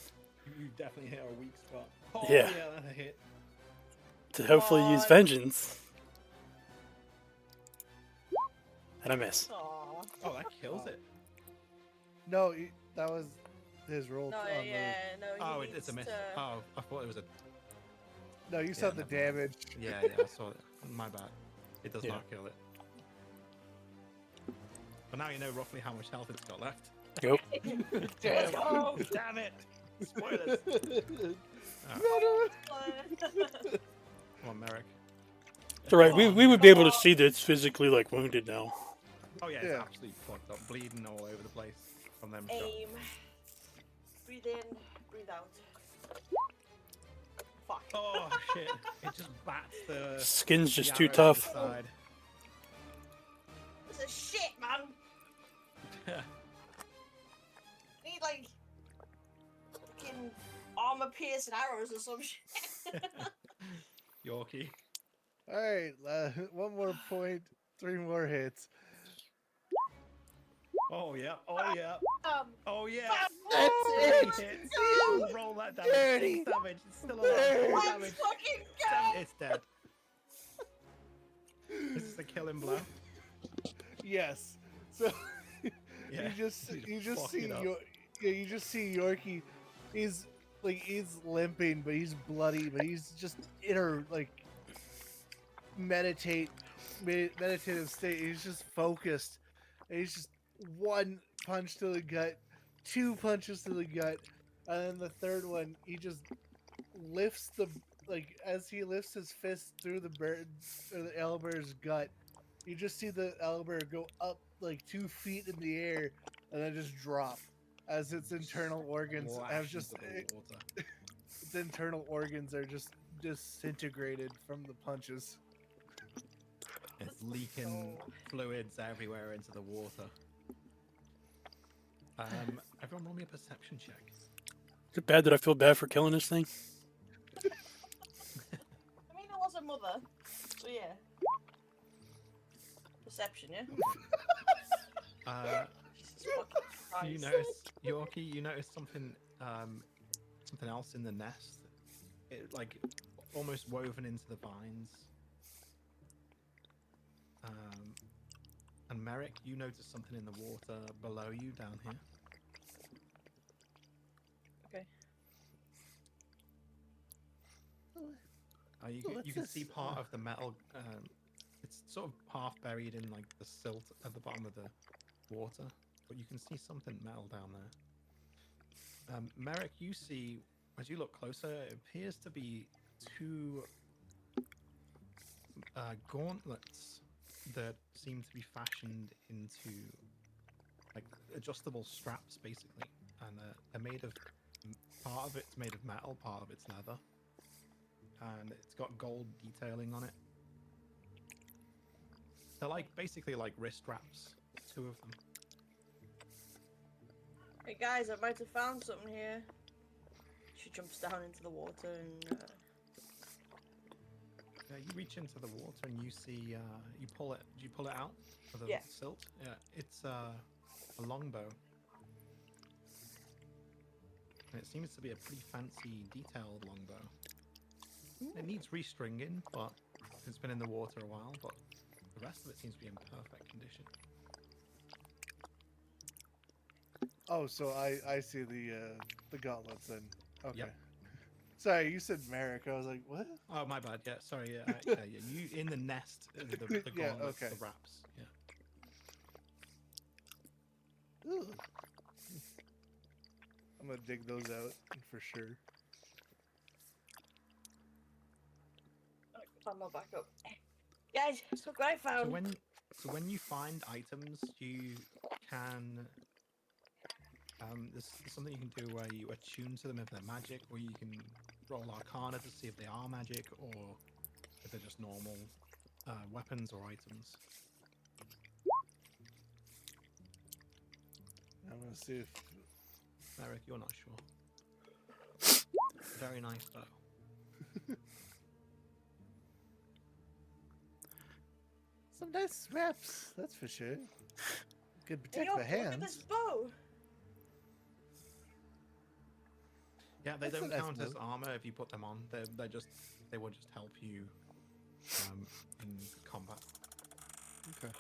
You definitely hit a weak spot. Oh, Yeah. that hit. to hopefully use vengeance. And I miss. Aww. Oh, that kills it. No, that was his roll. No, on yeah, no. Oh, he it's a needs miss. to- Oh, I thought it was a. No, you saw the never mind. damage. Yeah, I saw it. My bad. It does Yeah. not kill it. But now you know roughly how much health it's got left. Yep. Let's go! Damn it! Spoilers! Come on, Merrick. It's alright, we would be able to see that it's physically, like, wounded now. Oh yeah, it's Yeah. absolutely fucked up, bleeding all over the place from them shots. Aim. Breathe in, breathe out. Fuck. Oh shit! It just bats the Skin's just the too arrow to tough. the side. This is shit, man! Need, like, fucking armor-piercing arrows or some shit. Yorkie. All right, one more point, 3 more hits. Oh yeah! Oh yeah! Oh yeah! That's it. Hits. You Roll that damage. dirty 6 damage. It's still alive. 4 Let's damage. fucking 7. go! It's dead. This is the killing blow. Yes. So Yeah. you just fuck see it up. you just see Yorkie. He's limping, but he's bloody, but he's just in a meditative state. He's just focused. And he's just 1 punch to the gut, 2 punches to the gut, and then the third one he just lifts as he lifts his fist through the bird or the owlbear's gut. You just see the owlbear go up 2 feet in the air and then just drop as its internal organs have just Flashes of the water. its internal organs are just disintegrated from the punches. It's leaking fluids everywhere into the water. Everyone roll me a perception check. Is it bad that I feel bad for killing this thing? I mean, it was a mother, so yeah. Perception, yeah? Jesus fucking You Christ. notice, Yorkie, you notice something else in the nest. It, almost woven into the vines. And Merrick, you notice something in the water below you down here. Okay. You can see part of the metal. It's sort of half buried in the silt at the bottom of the water, but you can see something metal down there. Merrick, you see as you look closer, it appears to be 2 gauntlets that seem to be fashioned into adjustable straps, basically, and they're made of part of it's made of metal, part of it's leather, and it's got gold detailing on it. They're basically wrist wraps, 2 of them. Hey guys, I might have found something here. She jumps down into the water and You reach into the water and you see you pull it. Do you pull it out of the Yeah. silt? Yeah, it's a longbow, and it seems to be a pretty fancy, detailed longbow. It needs restringing, but it's been in the water a while. But the rest of it seems to be in perfect condition. Oh, so I see the gauntlets then. Okay. Yep. Sorry, you said Merrick. I was like, what? Oh, my bad. Yeah, sorry. Yeah, you in the nest, the Yeah, gauntlets, okay. the wraps. Yeah. Ooh. I'm gonna dig those out for sure. climb my back up. Guys, look what I found. So when you find items, you can there's something you can do where you attune to them if they're magic, or you can roll Arcana to see if they are magic or if they're just normal weapons or items. I'm gonna see if Eric, you're not sure. Very nice though. some nice straps. That's for sure. Could Hey, protect yo, the look at hands. this bow. Yeah, they That's a don't nice count as move. armor if you put them on. They will just help you in combat. Okay.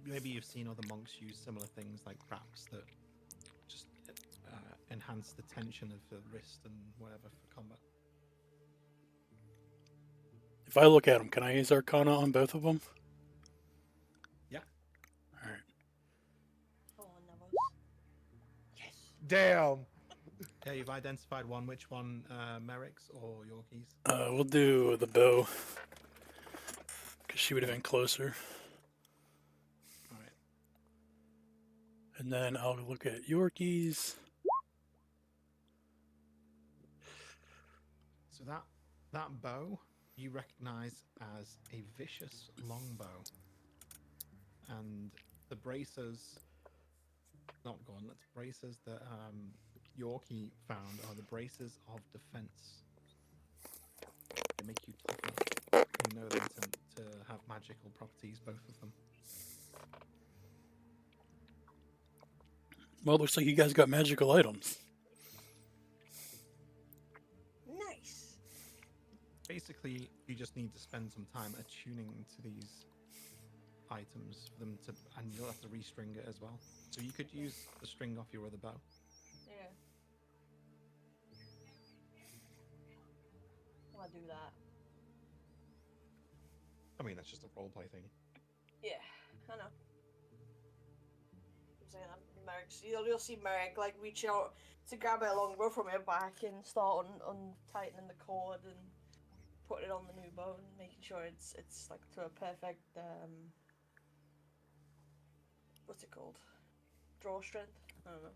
Maybe you've seen other monks use similar things like wraps that just enhance the tension of the wrist and whatever for combat. If I look at them, can I use Arcana on both of them? Yeah. All right. Damn. Yeah, you've identified one. Which one, Merrick's or Yorkie's? We'll do the bow. Because she would have been closer. All right. And then I'll look at Yorkie's. So that bow you recognize as a vicious longbow, and the bracers, not gauntlets, bracers that Yorkie found are the bracers of defense. They make you tougher. You know them to have magical properties, both of them. Well, it looks like you guys got magical items. Nice. Basically, you just need to spend some time attuning to these items for them to, and you'll have to restring it as well. So you could use the string off your other bow. Yeah. I'll do that. I mean, that's just a roleplay thing. Yeah, I know. I'm saying Merrick's, you'll see Merrick like reach out to grab a longbow from your back and start untightening the cord and putting it on the new bow and making sure it's like to a perfect what's it called? Draw strength? I don't know.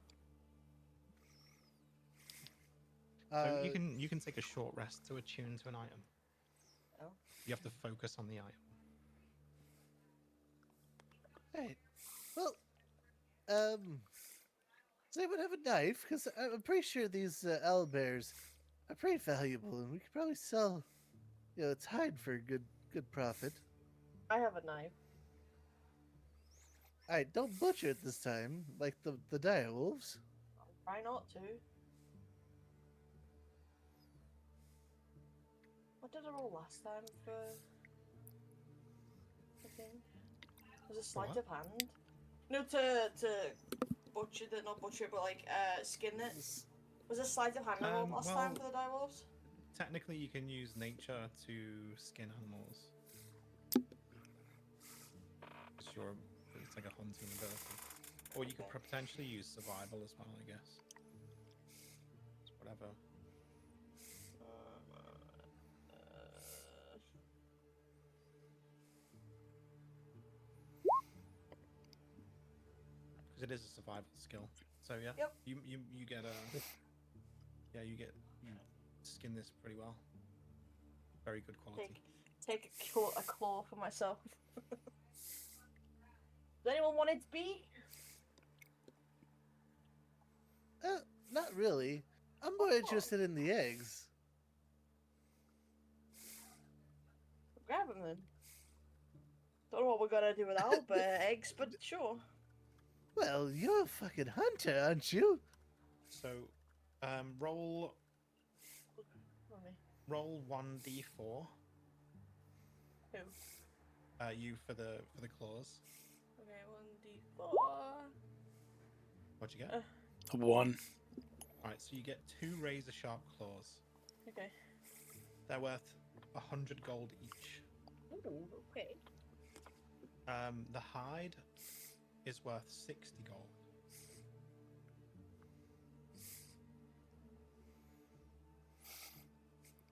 So you can take a short rest to attune to an item. Oh. You have to focus on the item. Right. Well, does anyone have a knife? Because I'm pretty sure these owlbears are pretty valuable, and we could probably sell, its hide for good profit. I have a knife. Alright, don't butcher it this time, like the dire wolves. I'll try not to. What did I roll last time for the thing? Was it sleight What? of hand? No, to butcher it, not butcher it, but like skin it. Was it sleight of hand I rolled last time for the direwolves? Technically, you can use nature to skin animals. It's like a hunting ability. Or you could potentially use survival as well, I guess. It's whatever. Because it is a survival skill. So yeah, Yep. you get you skin this pretty well. Very good quality. Take a claw for myself. Does anyone want its beak? Not really. I'm more interested in the eggs. Grab them then. Don't know what we're gonna do without eggs, but sure. Well, you're a fucking hunter, aren't you? So, roll Let me. 1d4. Who? You for the claws. Okay, 1d4. What'd you get? 1. Alright, so you get 2 razor sharp claws. Okay. They're worth 100 gold each. Ooh, okay. The hide is worth 60 gold.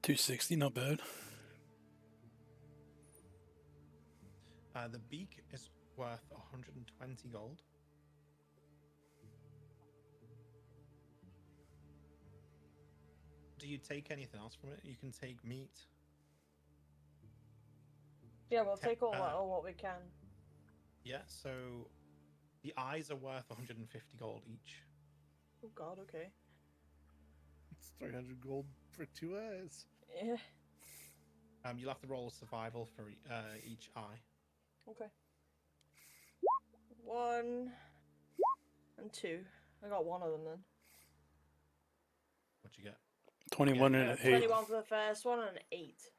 $260, not bad. The beak is worth 120 gold. Do you take anything else from it? You can take meat. Yeah, we'll take all what we can. Yeah, so the eyes are worth 150 gold each. Oh god, okay. It's 300 gold for 2 eyes. Yeah. You'll have to roll survival for each eye. Okay. 1 and 2. I got one of them then. What'd you get? 21 Yeah, and an 8. 21 for the first one and an 8.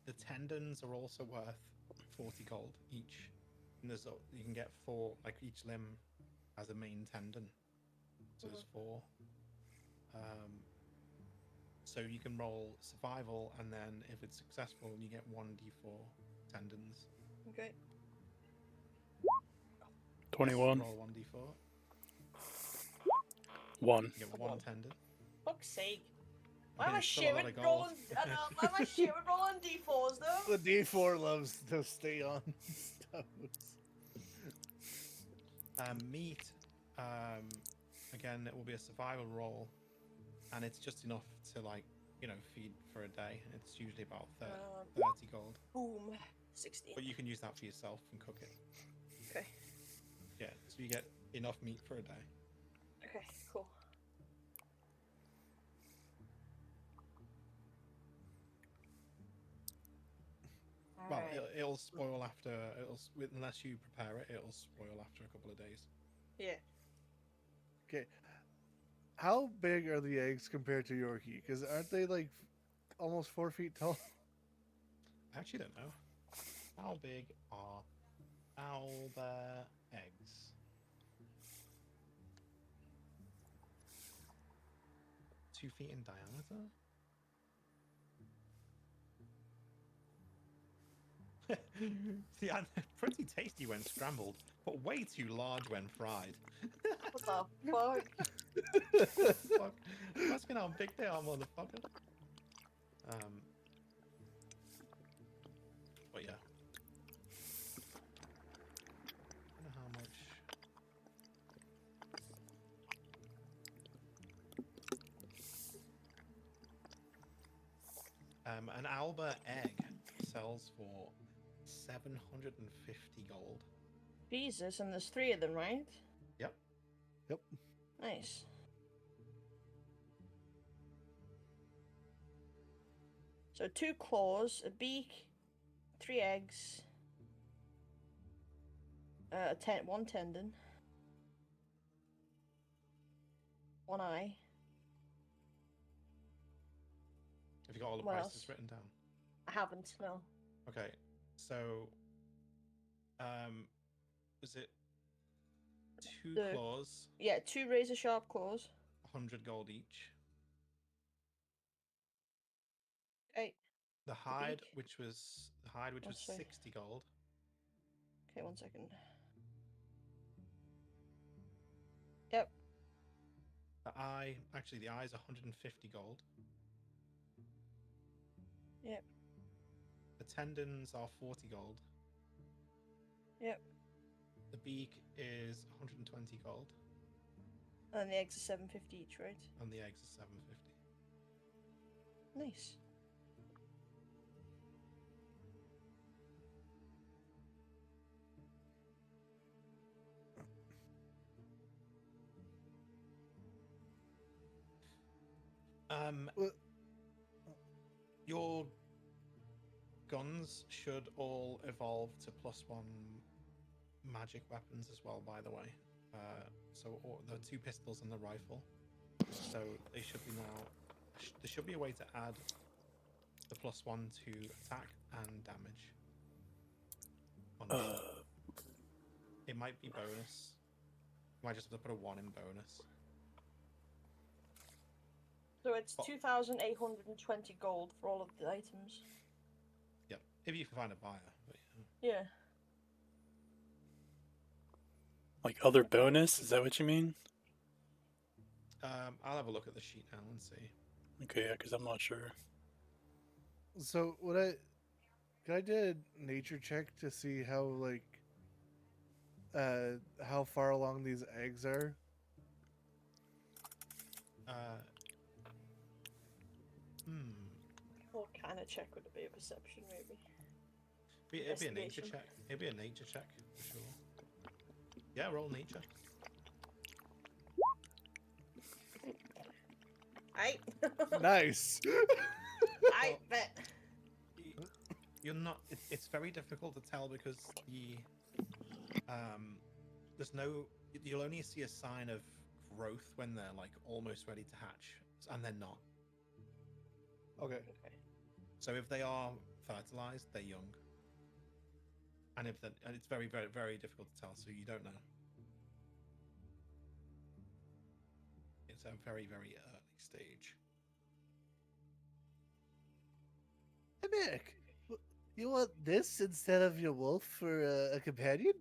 The tendons are also worth 40 gold each. And you can get 4, like each limb has a main tendon. So there's 4. So you can roll survival, and then if it's successful, you get 1d4 tendons. Okay. 21. Roll 1d4. 1. You get 1 tendon. Fuck's sake. I Why am mean, I it's still a lot shivering of gold. rolling? I know, why am I shivering rolling D4s though? The D4 loves to stay on stuff. Meat, again, it will be a survival roll, and it's just enough to, like, feed for a day. It's usually about 30 gold. Boom. 16. But you can use that for yourself and cook it. Okay. Yeah, so you get enough meat for a day. Okay, cool. Well, Alright. it'll spoil after, unless you prepare it, it'll spoil after a couple of days. Yeah. Okay. How big are the eggs compared to Yorkie? Because aren't they like almost 4 feet tall? I actually don't know. How big are owlbear eggs? 2 feet in diameter? See, pretty tasty when scrambled, but way too large when fried. What the fuck? Fuck. I'm asking how big they are, motherfucker. But yeah. I don't know how much. An Alba egg sells for 750 gold. Jesus, and there's 3 of them, right? Yep. Yep. Nice. So 2 claws, a beak, 3 eggs, 1 tendon, 1 eye. Have you got all the What prices else? written down? I haven't, no. Okay. So, was it 2 The- claws, Yeah, 2 razor sharp claws. 100 gold each? Okay. The hide, beak? which was Oh, sorry. 60 gold. Okay, 1 second. Yep. The eye, actually, the eye is 150 gold. Yep. The tendons are 40 gold. Yep. The beak is 120 gold, And the eggs are 750 each, right? and the eggs are 750. Nice. Well, Your guns should all evolve to +1 magic weapons as well, by the way. So the 2 pistols and the rifle. So they should be now. There should be a way to add the +1 to attack and damage. It might be bonus. You might just have to put a 1 in bonus. So it's Oh. 2,820 gold for all of the items. Yep, if you can find a buyer. But, Yeah. Like other bonus? Is that what you mean? I'll have a look at the sheet now and see. Okay, yeah, because I'm not sure. so can I do a nature check to see how far along these eggs are? What kind of check would it be? A perception, maybe? It'd be a nature Investigation. check. It'd be a nature check for sure. Yeah, roll nature. Aight. Nice. I bet. You're not. It's very difficult to tell because there's no. You'll only see a sign of growth when they're like almost ready to hatch, and they're not. Okay. So if they are fertilized, they're young, and it's very, very, very difficult to tell. So you don't know. It's a very, very early stage. Hey, Mick, you want this instead of your wolf for a companion?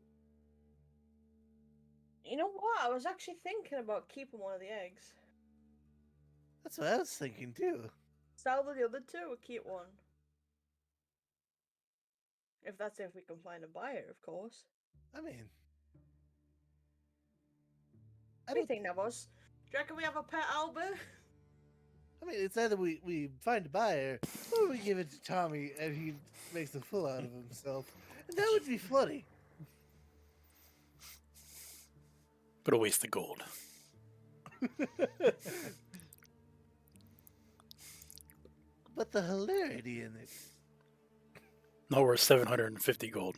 You know what? I was actually thinking about keeping one of the eggs. That's what I was thinking too. Sell the other two or keep one. If we can find a buyer, of course. I mean, What do you think, Navos? Do you reckon we have a pet Albert? it's either we find a buyer or we give it to Tommy and he makes a fool out of himself. And that would be funny. But a waste of gold. But the hilarity in it. Not worth 750 gold.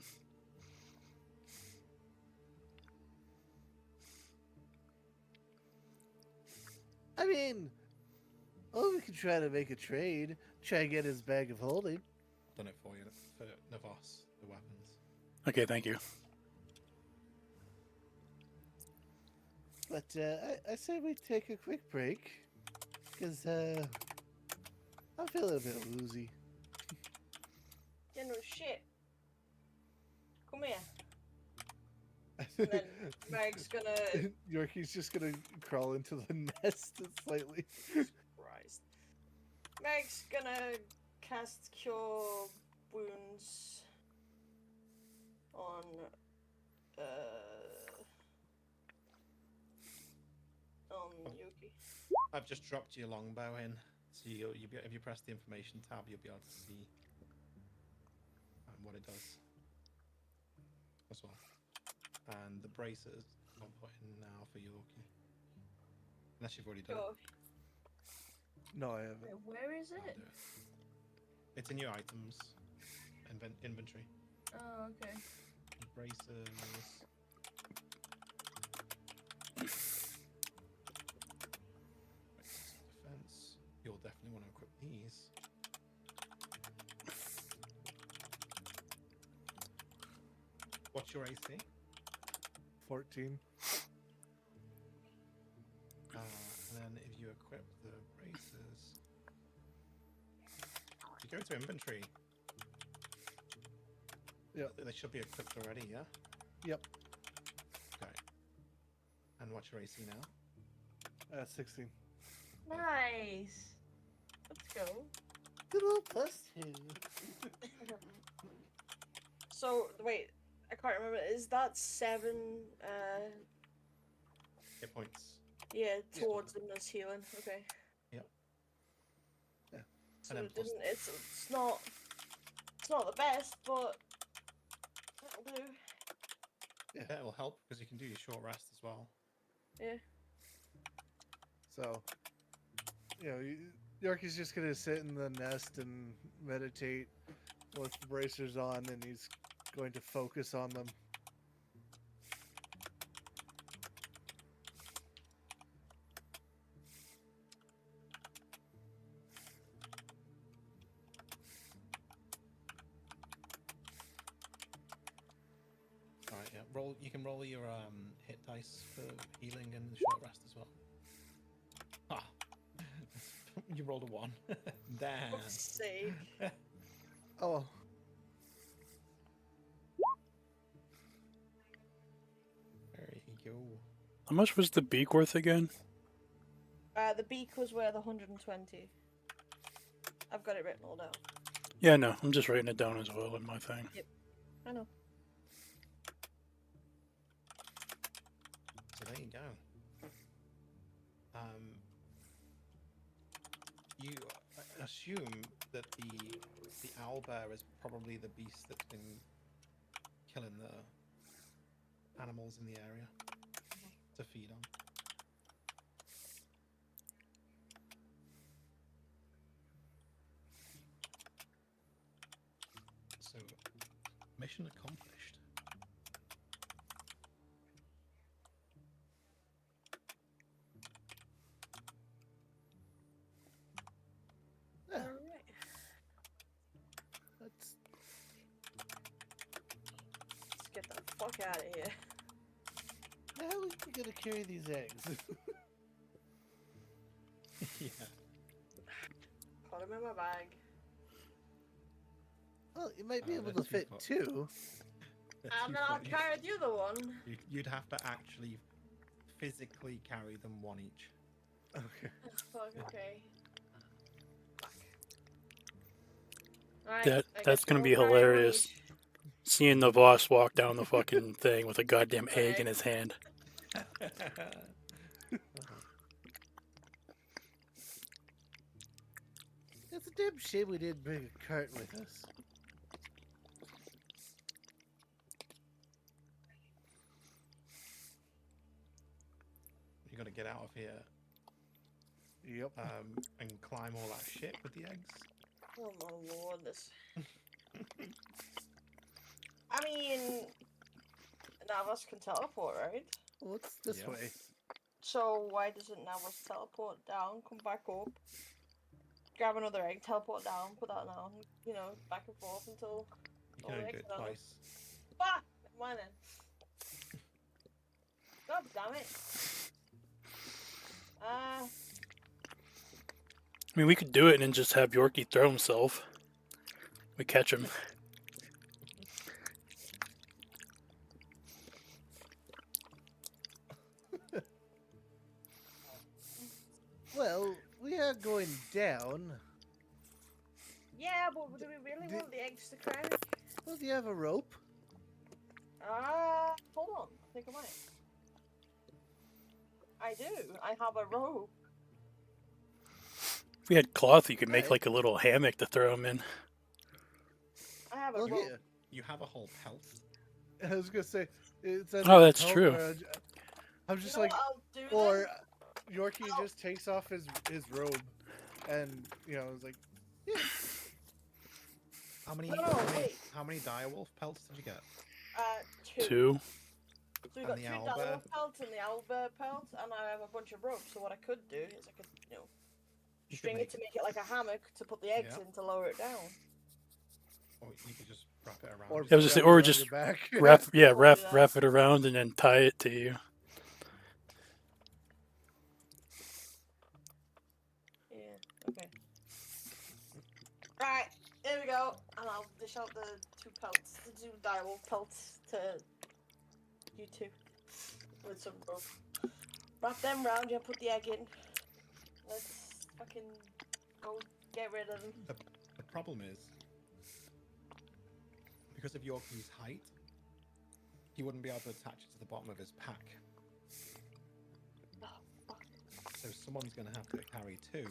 I mean, we could try to make a trade. Try and get his bag of holding. Done it for you for Navos, the weapons. Okay, thank you. But I say we take a quick break. Because I'm feeling a bit woozy. Yeah, no shit. Come here. And then Meg's gonna. Yorkie's just gonna crawl into the nest slightly. Christ. Meg's gonna cast Cure Wounds on. On Yuki. I've just dropped your longbow in, so if you press the information tab, you'll be able to see what it does as well. And the braces I'll put in now for Yorkie. Unless you've already done Sure. No, I haven't. Wait, where is it. I'll it? do it. It's in your items inventory. Oh, okay. Braces. Defense. You'll definitely want to equip these. What's your AC? 14. And then if you equip the braces, you go to inventory. Yep. They should be equipped already, yeah? Yep. Okay. And what's your AC now? 16. Nice. Let's go. Good old +2. So wait, I can't remember. Is that 7? Hit points. Yeah, towards them as healing. Okay. Yep. Yeah. So And then it didn't. It's not. It's not the best, but that'll do. Yeah, that will help because you can do your short rest as well. Yeah. So, Yorkie's just gonna sit in the nest and meditate with the bracers on, and he's going to focus on them. Alright, yeah. You can roll your hit dice for healing and short rest as well. Ah, you rolled a 1. Damn. Fuck's sake. Oh, There you go. How much was the beak worth again? The beak was worth 120. I've got it written all down. Yeah, no, I'm just writing it down as well in my thing. I know. So there you go. You assume that the owlbear is probably the beast that's been killing the animals in the area to feed on. So, mission accomplished. yeah. Alright. Let's Let's get the fuck out of here. how are we gonna carry these eggs? Yeah. Put them in my bag. Well, you might be able to they're fit 2 foot. 2. They're And 2 then I'll foot. carry the other one. You'd have to actually physically carry them one each. Okay. Oh, fuck, okay. Fuck. Alright, That I that's guess gonna we'll be carry one hilarious. each. Seeing the boss walk down the fucking thing with a goddamn egg in his hand. It's a damn shame we didn't bring a cart with us. You gotta get out of here Yep. and climb all that shit with the eggs. Oh my lord, this. I mean, Navos can teleport, right? Well, it's this Yep. way. So why doesn't Navos teleport down, come back up, grab another egg, teleport down, put that down, you know, back and forth until You all can the only do eggs it are done. twice. Fuck! Why then? God damn it. I mean, we could do it and then just have Yorkie throw himself. We catch him. Well, we are going down. yeah, but do we really want the eggs to crack? Well, do you have a rope? Hold on. I think I might. I do. I have a rope. If we had cloth, you could make Alright. like a little hammock to throw him in. I have a Well, rope. here. You have a whole pelt. I was gonna say it's Oh, that's true. I'm You just know like, what I'll do or then? Yorkie Oh. just takes off his robe, and it's like, How many? No, wait. How many direwolf pelts did you get? Two. Two. So we And got the two owlbear? direwolf pelts and the owlbear pelt, and I have a bunch of ropes. So what I could do is I could, You could string it to make it like a hammock to put the eggs Yeah. in to lower it down. Or you could just wrap it around. or I was just wrap or it around just your back. Wrap Or do that. wrap it around and then tie it to you. Yeah. Okay. Right. Here we go. And I'll dish out the two pelts, the two direwolf pelts to you two with some rope. Wrap them round you, put the egg in. Let's fucking go get rid of them. The problem is, because of Yorkie's height, he wouldn't be able to attach it to the bottom of his pack. Oh, fuck. So someone's going to have to carry two,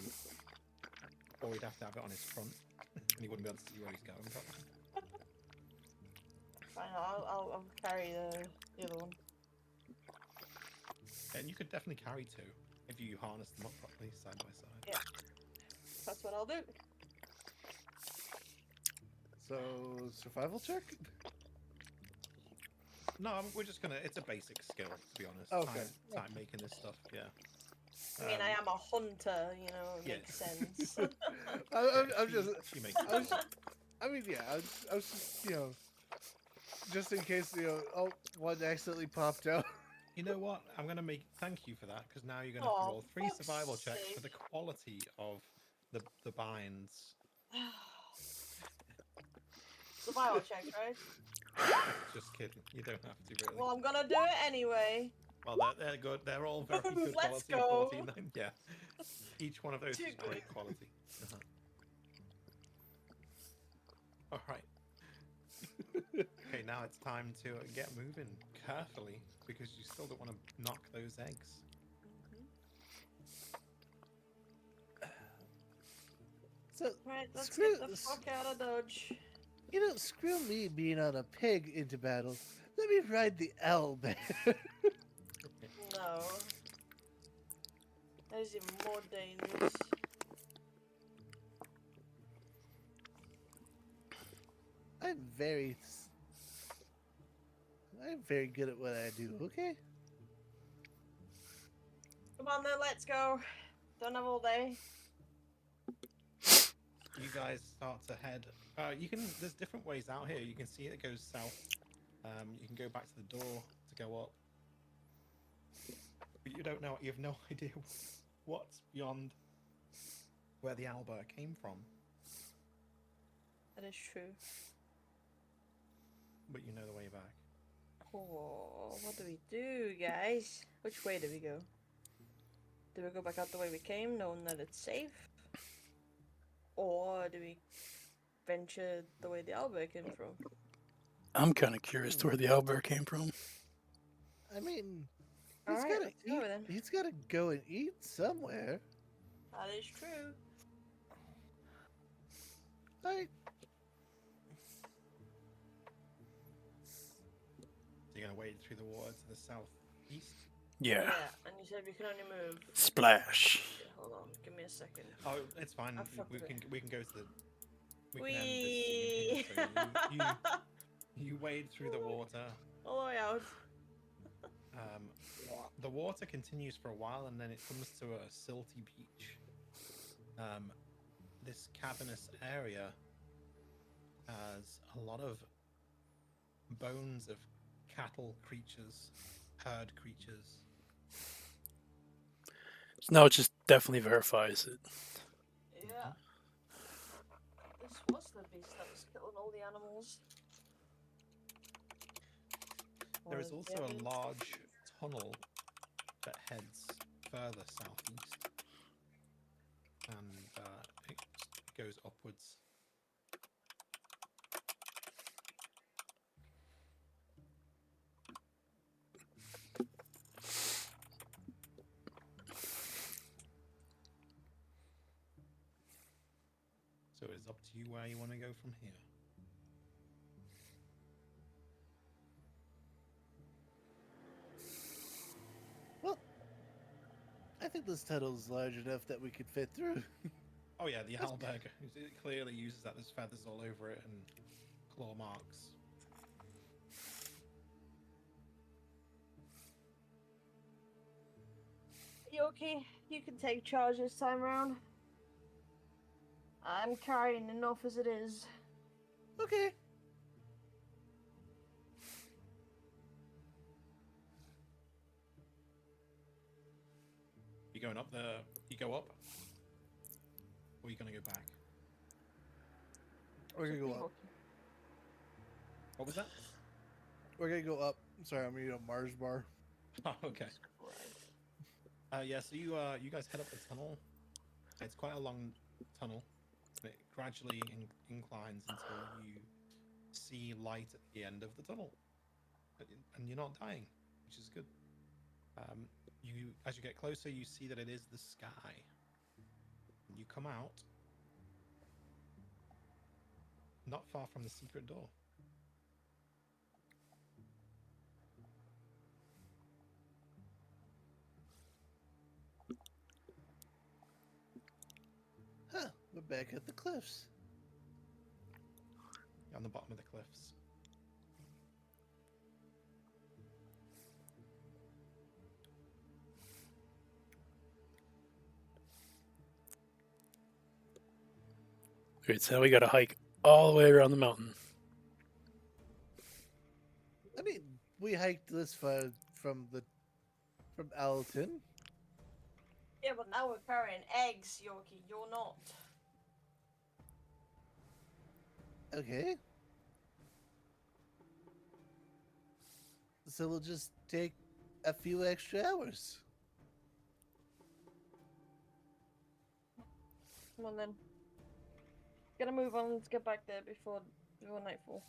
or he'd have to have it on his front, and he wouldn't be able to see where he's going. Fine, I'll carry the other one. And you could definitely carry two if you harness them up properly, side by side. Yeah. That's what I'll do. So survival check. No, we're just gonna. It's a basic skill, to be honest. Okay. Time making this stuff. Yeah. I mean, I am a hunter, it yeah. makes sense. I'm just. She makes I was, I mean, yeah. I was just, just in case, one accidentally popped out. You know what? I'm gonna make. Thank you for that, because now you're gonna Aw, have to roll 3 fuck's survival checks for sake. the quality of the binds. Survival check, right? Just kidding. You don't have to really. Well, I'm gonna do it anyway. Well, they're good. They're all very good Let's quality. go. 14, yeah. Each one of those Too is great quality. All right. Okay, now it's time to get moving carefully, because you still don't want to knock those eggs. So Right, let's Screw get the this. fuck out of Dodge. screw me being on a pig into battle. Let me ride the owlbear. No. That is even more dangerous. I'm very good at what I do. Okay. Come on then, let's go. Don't have all day. You guys start to head. There's different ways out here. You can see it goes south. You can go back to the door to go up. But you don't know. You have no idea what's beyond where the owlbear came from. That is true. But you know the way back. Oh. what do we do, guys? Which way do we go? Do we go back out the way we came, knowing that it's safe? Or do we venture the way the owlbear came from? I'm kind of curious to where the owlbear came from. I mean, Alright, let's go then. He's gotta go and eat somewhere. That is true. Like, So you're gonna wade through the water to the southeast. Yeah. Yeah, and you said we can only move. Splash. Okay, hold on, give me a second. Oh, it's fine. I fucked We with can go to the. We Whee! can end this scene here. So you wade through the water. All the way out. The water continues for a while, and then it comes to a silty beach. This cavernous area has a lot of bones of cattle creatures, herd creatures. So now it just definitely verifies it. Yeah. This was the beast that was killing all the animals. There is Was also the a large tunnel that heads further southeast, and it goes upwards. So it is up to you where you want to go from here. well, I think this tunnel's large enough that we could fit through. Oh yeah, the owlbear it clearly uses that. There's feathers all over it and claw marks. You okay? You can take charge this time round. I'm carrying enough as it is. Okay. You going up the? You go up, or are you gonna go back? We're gonna go up. What was that? We're gonna go up. Sorry, I'm eating a Mars bar. Oh, okay. Yeah, so you guys head up the tunnel. It's quite a long tunnel. It gradually inclines until you see light at the end of the tunnel, and you're not dying, which is good. As you get closer, you see that it is the sky. And you come out, not far from the secret door. Huh, we're back at the cliffs. On the bottom of the cliffs. Great, so now we gotta hike all the way around the mountain. I mean, we hiked this far from Alton. Yeah, but now we're carrying eggs, Yorkie. You're not. Okay. So we'll just take a few extra hours. Come on then. Gotta move on. Let's get back there before nightfall.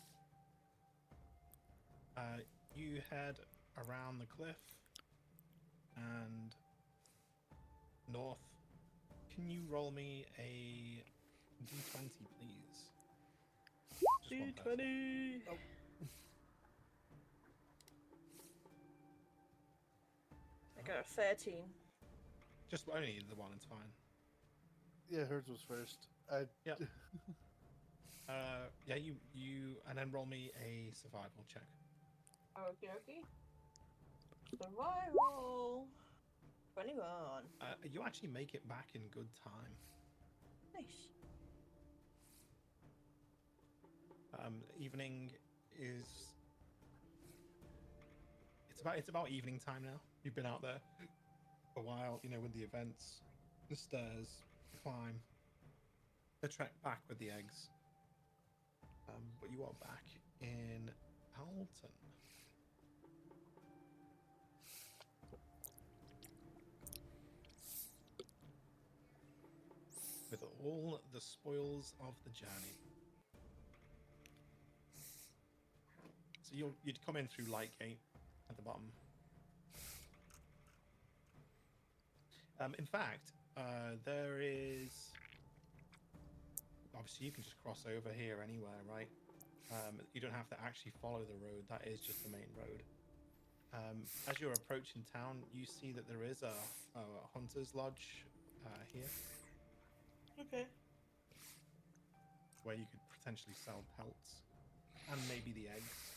You head around the cliff and north. Can you roll me a d20, please? Just one person. D20. Oh. I got a 13. Just only the one, it's fine. Yeah, hers was first. Yeah. Yeah, you and then roll me a survival check. Okay. Survival. 21. You actually make it back in good time. Nice. Evening is it's about evening time now. You've been out there a while, with the events, the stairs, the climb, the trek back with the eggs. But you are back in Alton. all the spoils of the journey. So you'd come in through Lightgate at the bottom. In fact, there is... Obviously, you can just cross over here anywhere, right? You don't have to actually follow the road. That is just the main road. As you're approaching town, you see that there is a hunter's lodge here. Okay. Where you could potentially sell pelts and maybe the eggs.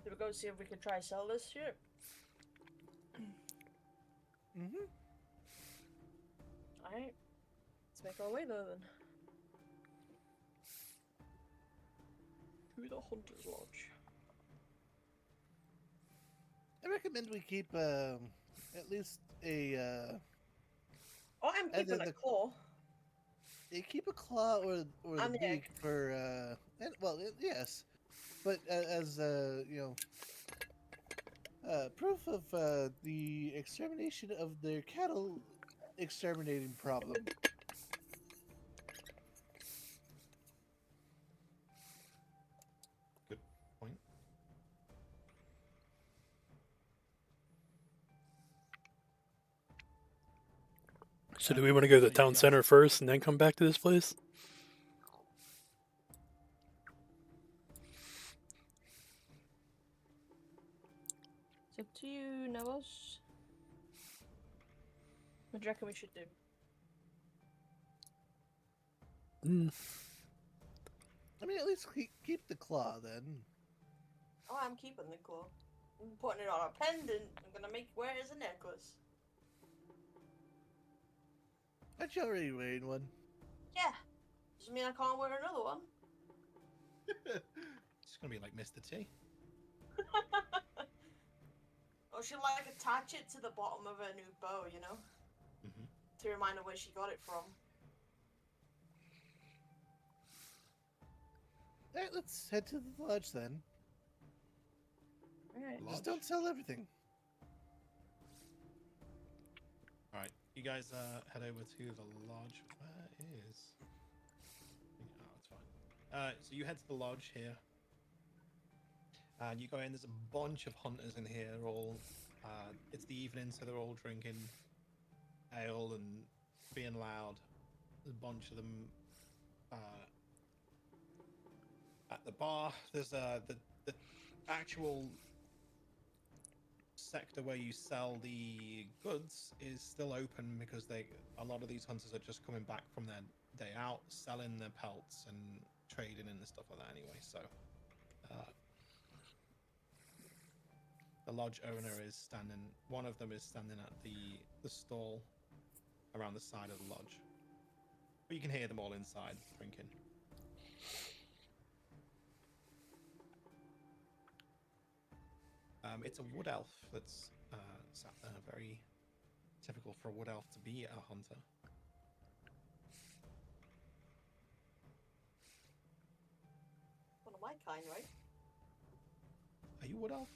Did we go see if we could try sell this shit? Mm-hmm. Alright. Let's make our way there then. To the Hunter's Lodge. I recommend we keep at least a Oh, I'm and keeping then a claw. keep a claw or the And the egg. beak for and, well yes, but as proof of the extermination of their cattle exterminating problem. Good point. So do we want to go to the town center first and then come back to this place? It's up to you, Navos. What do you reckon we should do? I mean, at least keep the claw then. Oh, I'm keeping the claw. I'm putting it on a pendant. I'm gonna make wear it as a necklace. Aren't you already wearing one? Yeah. Doesn't mean I can't wear another one. It's gonna be like Mr. T. Or she'll like attach it to the bottom of her new bow, you know? Mm-hmm. To remind her where she got it from. Alright, let's head to the lodge then. Alright. Just don't sell everything. All right, you guys head over to the lodge. Where is? Oh, it's fine. So you head to the lodge here, and you go in. There's a bunch of hunters in here. All it's the evening, so they're all drinking ale and being loud. There's a bunch of them at the bar. There's the actual sector where you sell the goods is still open because a lot of these hunters are just coming back from their day out, selling their pelts and trading and stuff like that anyway. So the lodge owner is standing, one of them is standing at the stall around the side of the lodge, but you can hear them all inside drinking. It's a wood elf that's sat there. Very typical for a wood elf to be a hunter. One of my kind, right? Are you wood elf?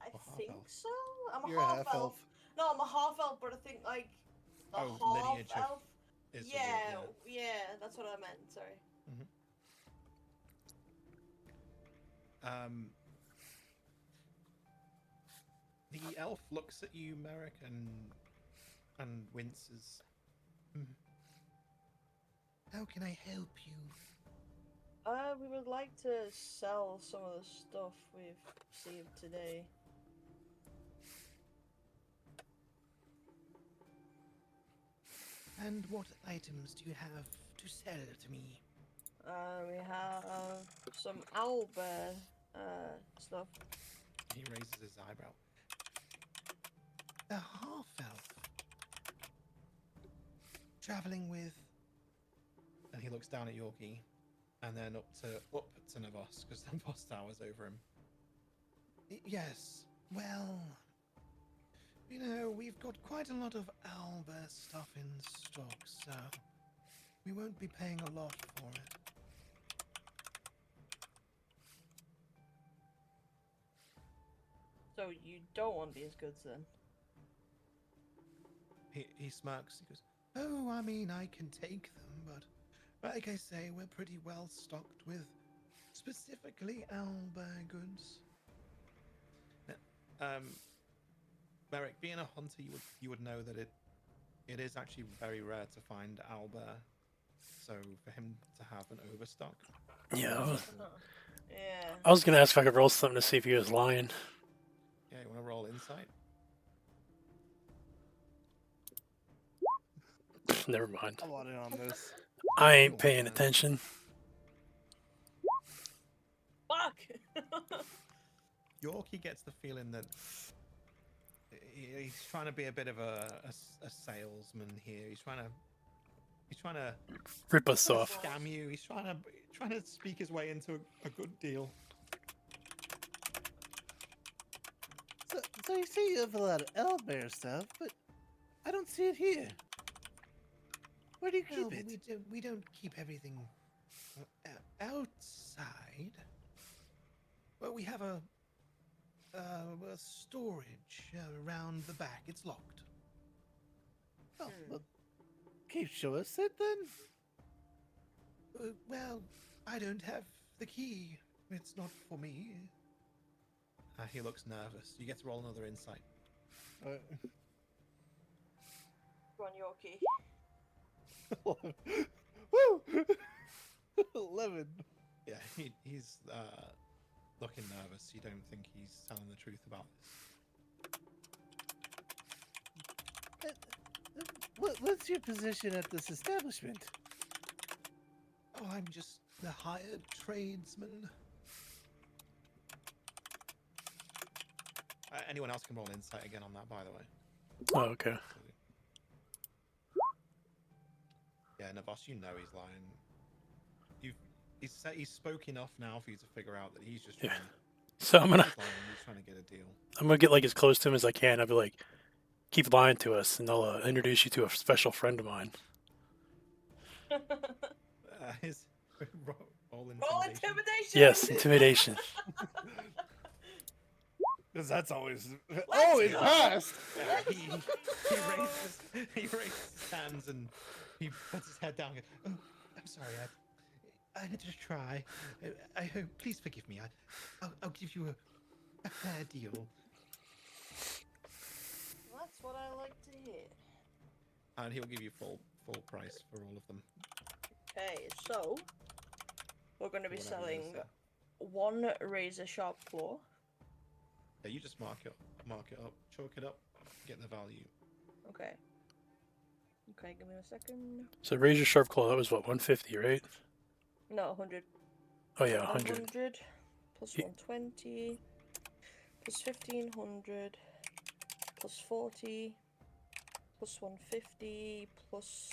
I Or half think elf? so. I'm You're a a half half elf. elf. No, I'm a half elf, but I think like the Oh, half lineage of- elf. Is the Yeah, wood, yeah, that's what I meant. Sorry. The elf looks at you, Merrick, and winces. How can I help you? We would like to sell some of the stuff we've received today. And what items do you have to sell to me? We have some owlbear stuff. He raises his eyebrow. A half elf. Traveling with. And he looks down at Yorkie, and then up to Navos, because Navos towers over him. Yes. Well, we've got quite a lot of owlbear stuff in stock, so we won't be paying a lot for it. So you don't want these goods then? he smirks. He goes, "Oh, I mean, I can take them, but like I say, we're pretty well stocked with specifically owlbear goods." Merrick, being a hunter, you would know that it is actually very rare to find owlbear. So for him to have an overstock, Yeah, Yeah. I was gonna ask if I could roll something to see if he was lying. yeah, you want to roll insight? Never mind. I want in on this. I You ain't want paying that. attention. Fuck! Yorkie gets the feeling that he's trying to be a bit of a salesman here. He's trying to Rip us off. scam you. He's trying to speak his way into a good deal. So you say you have a lot of owlbear stuff, but I don't see it here. Where do you keep it? We don't keep everything outside. Well, we have a storage around the back. It's locked. Oh, well, can you show us it then? Well, I don't have the key. It's not for me. He looks nervous. You get to roll another insight. Go on, Yorkie. Woo! 11. Yeah, he's looking nervous. You don't think he's telling the truth about this. What's your position at this establishment? Oh, I'm just the hired tradesman. Anyone else can roll insight again on that, by the way. Oh, okay. Yeah, Navos, you know he's lying. He's spoke enough now for you to figure out that he's just trying. So I'm gonna He's lying. He's trying to get a deal. I'm gonna get like as close to him as I can. I'll be like, keep lying to us, and I'll introduce you to a special friend of mine. His roll Roll intimidation. intimidation! Yes, intimidation. Because that's always Let's go. fast. He raises his hands and he puts his head down and goes, "Oh, I'm sorry. I had to try. I hope. Please forgive me. I'll give you a fair deal." That's what I like to hear. And he'll give you full price for all of them. Okay, so we're going to be Whatever it selling is, yeah. one razor sharp claw. Yeah, you just mark it up, chalk it up, get the value. Okay. Okay, give me a second. So razor sharp claw. That was what 150, right? No, 100. Oh yeah, 100. 100 plus Ye- 120 plus 1500 plus 40 plus 150 plus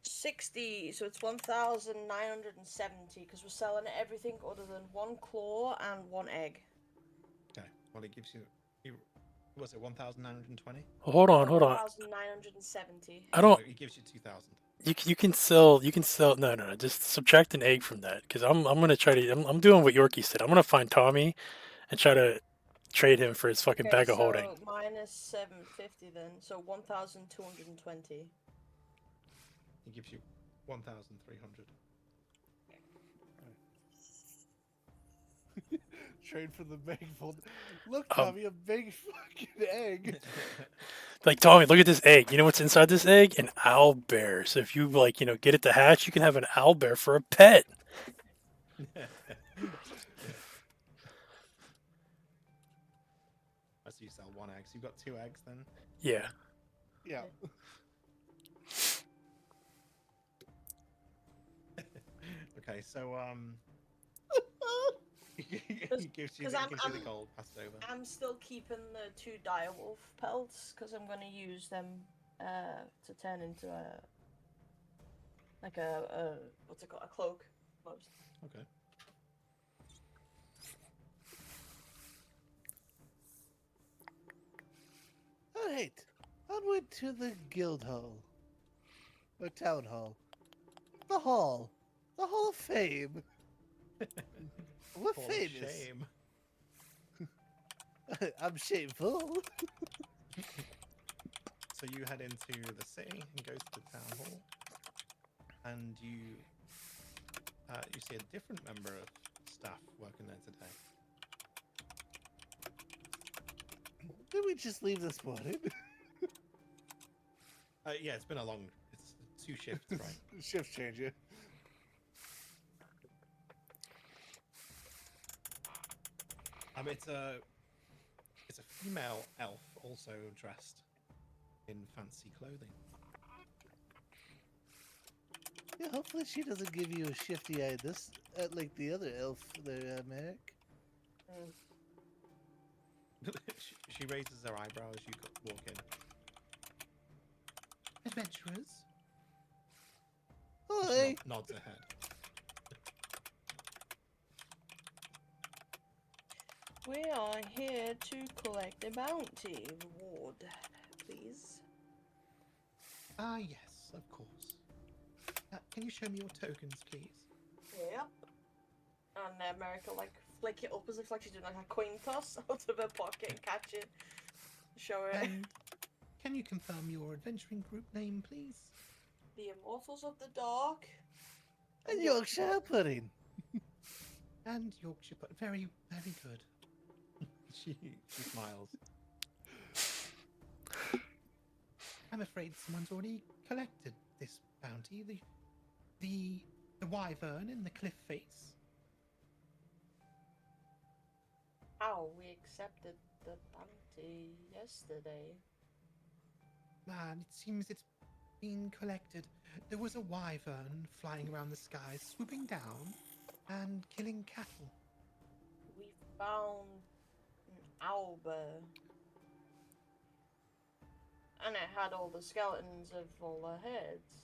60. So it's 1970 because we're selling everything other than one claw and one egg. Okay. Well, he gives you. Was it 1,920? Hold on. 1970. I don't. So he gives you 2,000. You can sell. No. Just subtract an egg from that because I'm gonna try to. I'm doing what Yorkie said. I'm gonna find Tommy and try to trade him for his fucking bag of holding. So minus 750 then. So 1,220. He gives you 1,300. Trade for the big fold. Look, Tommy, a big fucking egg. Like Tommy, look at this egg. You know what's inside this egg? An owl bear. So if you get it to hatch, you can have an owl bear for a pet. I see you sell one egg. So you've got 2 eggs then. Yeah. Yeah. Okay, so he gives you I'm- the gold passed over. I'm still keeping the 2 direwolf pelts because I'm going to use them to turn into a what's it called, a cloak almost. Okay. All right. Onward to the guild hall. Or town hall. The hall. The Hall of Fame. We're Hall of famous. Shame. I'm shameful. So So you head into the city and go to the town hall, and you see a different member of staff working there today. Did we just leave this morning? Yeah, it's been it's 2 shifts, right? Shift change, yeah. It's a female elf, also dressed in fancy clothing. Yeah, hopefully she doesn't give you a shifty eye like the other elf there, Merrick. She raises her eyebrow as you walk in. Adventurers? Oh, She hey! nods her head. We are here to collect a bounty reward, please. Ah, yes, of course. Can you show me your tokens, please? Yep. And America like flick it up as if like she's doing like a coin toss out of her pocket and catch it. Show it. And can you confirm your adventuring group name, please? The Immortals of the Dark. And Yorkshire pudding. And Yorkshire, but very, very good. She smiles. I'm afraid someone's already collected this bounty. The wyvern in the cliff face. Oh, we accepted the bounty yesterday. Man, it seems it's been collected. There was a wyvern flying around the skies, swooping down and killing cattle. We found an owlbear. And it had all the skeletons of all the heads.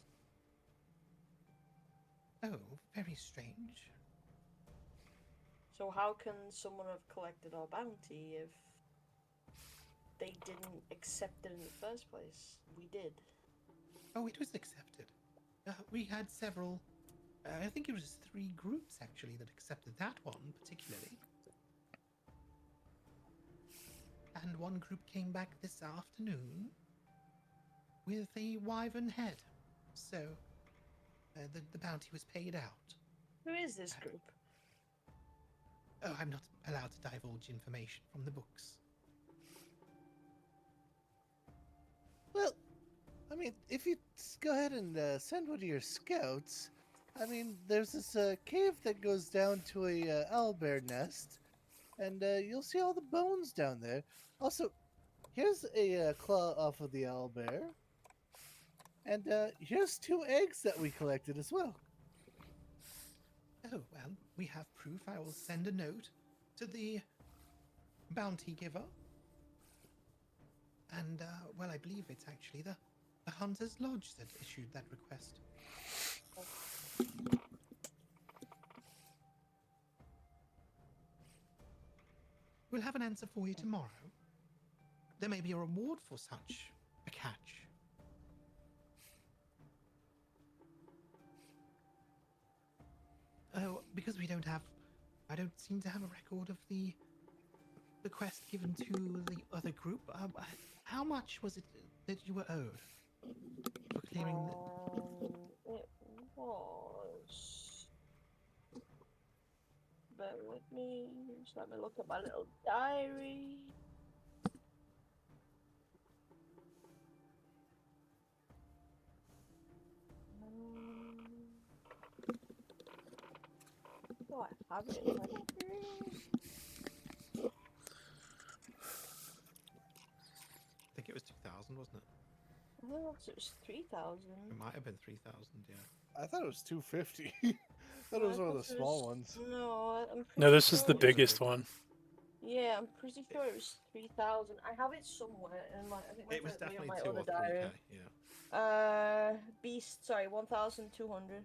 Oh, very strange. So how can someone have collected our bounty if they didn't accept it in the first place? We did. Oh, it was accepted. We had several, I think it was 3 groups actually that accepted that one particularly. And one group came back this afternoon with a wyvern head. So, the bounty was paid out. Who is this group? Oh, I'm not allowed to divulge information from the books. Well, I mean, if you go ahead and send one of your scouts, I mean, there's this cave that goes down to a owlbear nest, and you'll see all the bones down there. Also, here's a claw off of the owlbear, and here's 2 eggs that we collected as well. Oh, well, we have proof. I will send a note to the bounty giver. And, well, I believe it's actually the Hunter's Lodge that issued that request. We'll have an answer for you tomorrow. There may be a reward for such a catch. Oh, because I don't seem to have a record of the quest given to the other group. How much was it that you were owed for clearing the... It was... Bear with me. Just let me look at my little diary. Oh, I have it in my I think it was 2,000, wasn't it? I thought it was 3,000. It might have been 3,000, yeah. I thought it was 250. I thought it was one of the small ones. No, I'm pretty No, this sure is the it was- biggest one. Yeah, I'm pretty sure it was 3,000. I have it somewhere in my. I think It was might be on definitely my 2 or other 3K, diary. yeah. Beast. Sorry, 1,200.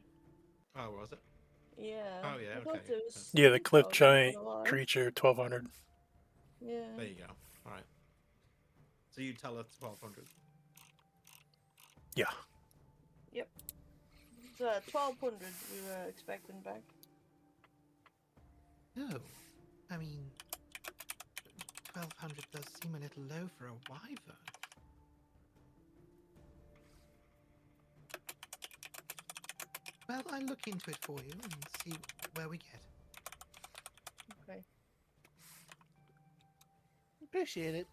Oh, was it? Yeah. Oh, yeah, I thought okay. it was Yeah, the cliff 3,000, giant not gonna lie. creature, 1,200. Yeah. There you go. All right. So you tell her 1,200. Yeah. Yep. It's 1,200 we were expecting back. No. I mean, 1,200 does seem a little low for a wyvern. Well, I'll look into it for you and see where we get. Okay. Appreciate it.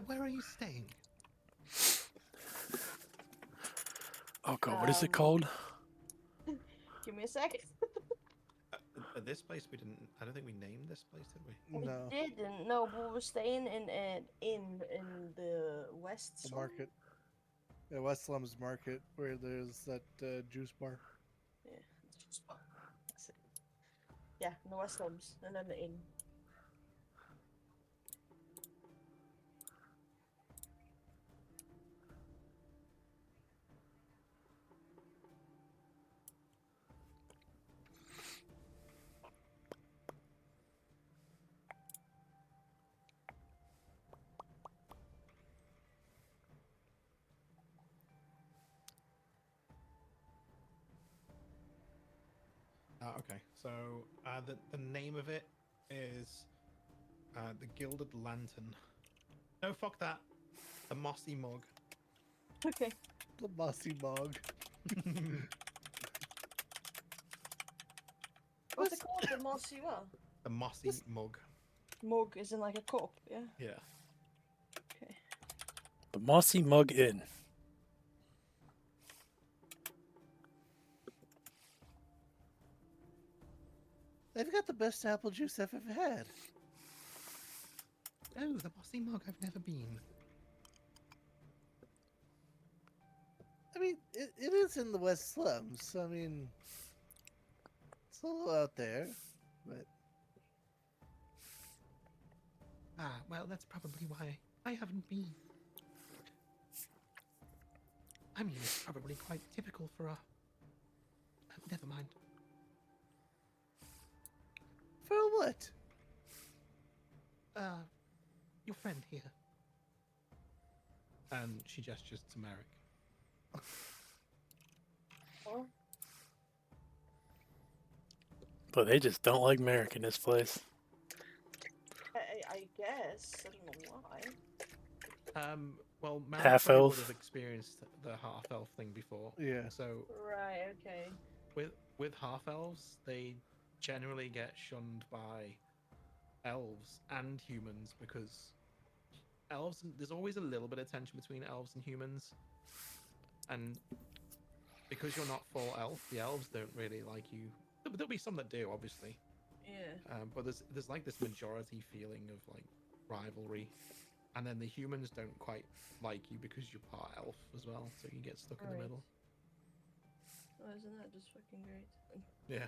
Where are you staying? Oh god, what is it Um, called? Give me a second. This place we didn't. I don't think we named this place, did we? No, We didn't. No, but we're staying in an inn in the west. the Slum? market. Yeah, West Slums Market, where there's that juice bar. Yeah, it's just that's it. Yeah, in the west slums, and then the inn. Okay. So the name of it is the Gilded Lantern. No, fuck that. The Mossy Mug. Okay. The mossy mog. What's it called? The mossy what? The Mossy Mug. Mug is in like a cup, yeah? Yeah. Okay. The Mossy Mug Inn. They've got the best apple juice I've ever had. Oh, the Mossy Mug. I've never been. I mean, it is in the West Slums, so I mean, it's a little out there, but Well, that's probably why I haven't been. I mean, it's probably quite typical for a. Never mind. for what? Your friend here. And she gestures to Merrick. Oh. But they just don't like Merrick in this place. I guess. I don't know why. Well, Merrick Half probably elf. would have experienced the half elf thing before. Yeah. So Right, okay. with half elves, they generally get shunned by elves and humans because elves. There's always a little bit of tension between elves and humans, and because you're not full elf, the elves don't really like you. There'll be some that do, obviously. Yeah. But there's like this majority feeling of like rivalry, and then the humans don't quite like you because you're part elf as well, so you get stuck in the Right. middle. Oh, isn't that just fucking great? Yeah.